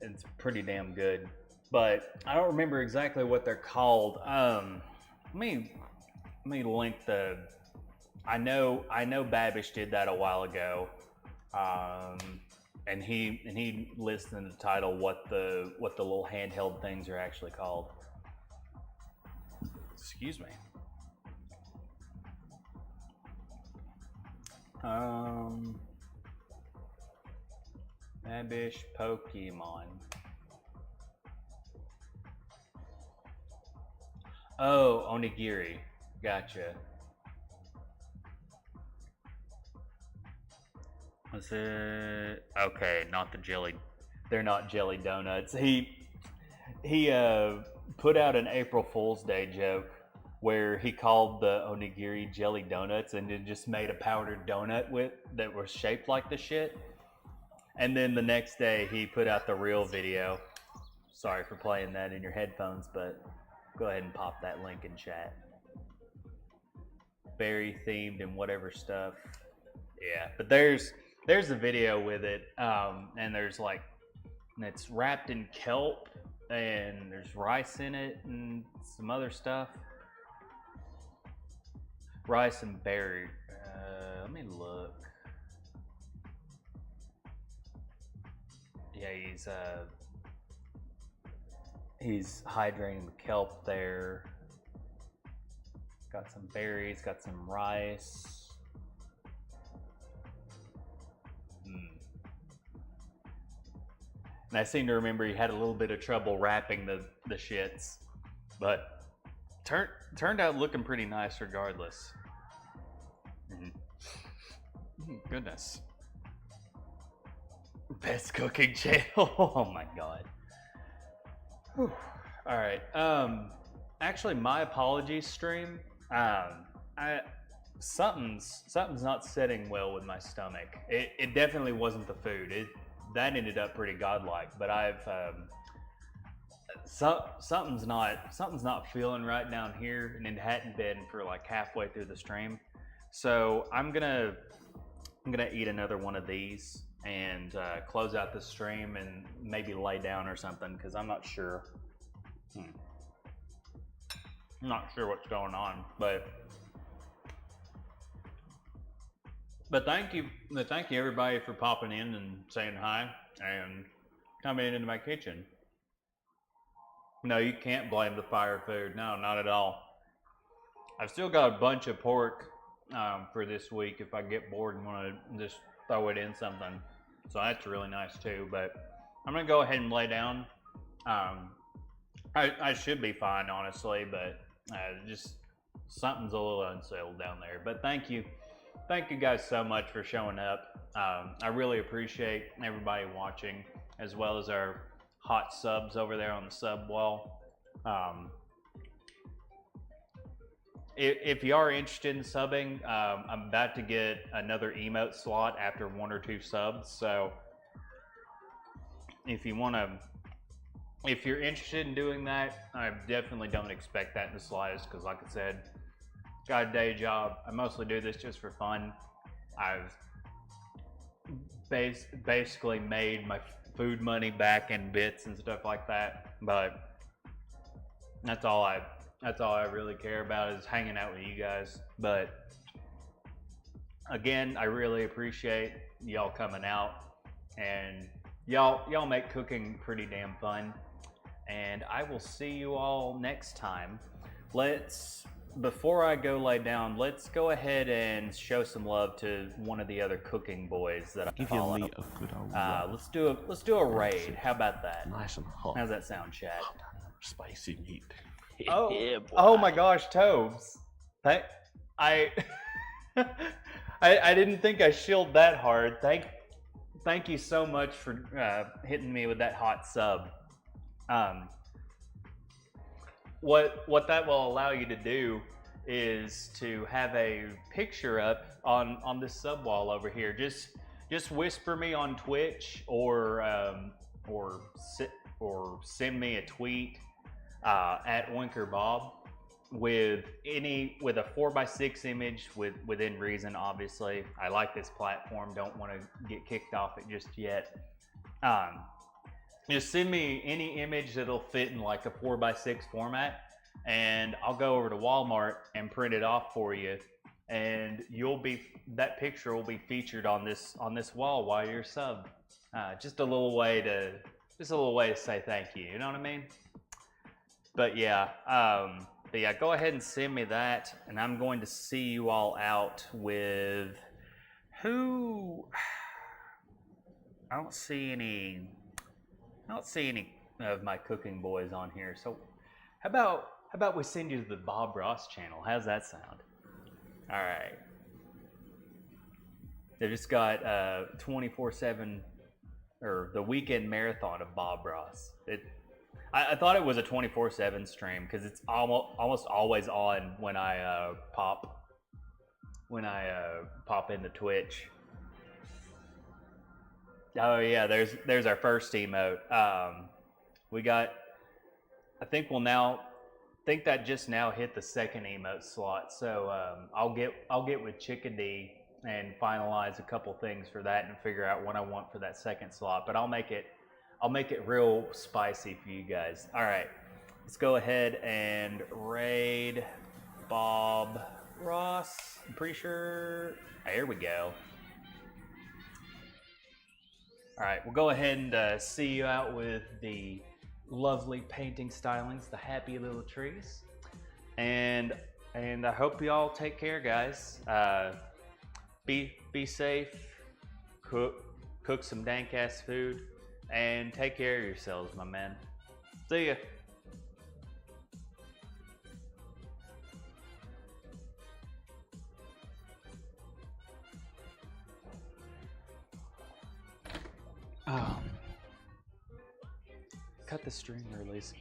Speaker 2: It's pretty damn good. But I don't remember exactly what they're called. Let me link the. I know Babish did that a while ago, and he lists in the title what the little handheld things are actually called. Excuse me. Babish Pokemon. Oh, onigiri. Gotcha. Was it? Okay, not the jelly. They're not jelly donuts. He put out an April Fool's Day joke where he called the onigiri jelly donuts and then just made a powdered donut that was shaped like the shit. And then the next day he put out the real video. Sorry for playing that in your headphones, but go ahead and pop that link in chat. Berry themed and whatever stuff. Yeah, but there's a video with it, and there's like, it's wrapped in kelp and there's rice in it and some other stuff. Rice and berry. Let me look. Yeah, he's hydrating the kelp there. Got some berries, got some rice. And I seem to remember he had a little bit of trouble wrapping the shits, but turned out looking pretty nice regardless. Goodness. Best cooking channel. Oh my god. Whew. All right. Actually, my apologies, stream. Something's not sitting well with my stomach. It definitely wasn't the food. That ended up pretty godlike, but something's not feeling right down here, and it hadn't been for like halfway through the stream. So I'm gonna eat another one of these and close out the stream and maybe lay down or something because I'm not sure. I'm not sure what's going on, but thank you everybody for popping in and saying hi and coming into my kitchen. No, you can't blame the fire food. No, not at all. I've still got a bunch of pork for this week if I get bored and want to just throw it in something. So that's really nice too. But I'm gonna go ahead and lay down. I should be fine, honestly, but just something's a little unsettled down there. But thank you guys so much for showing up. I really appreciate everybody watching, as well as our hot subs over there on the sub wall. If you are interested in subbing, I'm about to get another emote slot after 1 or 2 subs. So if you're interested in doing that, I definitely don't expect that in the slightest, because like I said, got a day job. I mostly do this just for fun.
Speaker 1: basically made my food money back in bits and stuff like that. But that's all I really care about is hanging out with you guys. But again, I really appreciate y'all coming out, and y'all make cooking pretty damn fun. And I will see you all next time. Before I go lay down, let's go ahead and show some love to one of the other cooking boys that I
Speaker 4: Give
Speaker 1: follow.
Speaker 4: your meat a good old
Speaker 1: Let's do a raid. How about that?
Speaker 4: nice and hot.
Speaker 1: How's that sound, Chad?
Speaker 4: Spicy meat.
Speaker 1: Oh,
Speaker 4: Yeah, boy.
Speaker 1: oh my gosh, Tobes. I didn't think I shielded that hard. Thank you so much for hitting me with that hot sub. What that will allow you to do is to have a picture up on this sub wall over here. Just whisper me on Twitch or send me a tweet at Oinker Bob with a 4x6 image within reason. Obviously, I like this platform. Don't want to get kicked off it just yet. Just send me any image that'll fit in like a 4x6 format, and I'll go over to Walmart and print it off for you, and that picture will be featured on this wall while you're sub. Just a little way to say thank you. You know what I mean? But yeah, go ahead and send me that, and I'm going to see you all out with who. I don't see any of my cooking boys on here. So how about we send you to the Bob Ross channel? How's that sound? All right. They just got 24/7 or the weekend marathon of Bob Ross. I thought it was a 24/7 stream because it's almost always on when I pop into Twitch. Oh yeah, there's our first emote. We got. I think that just now hit the second emote slot. So I'll get with Chickadee and finalize a couple things for that and figure out what I want for that second slot. But I'll make it real spicy for you guys. All right, let's go ahead and raid Bob Ross. I'm pretty sure. There we go. All right, we'll go ahead and see you out with the lovely painting stylings, the happy little trees, and I hope you all take care, guys. Be safe, cook some dank ass food, and take care of yourselves, my man. See ya. Cut the stream release.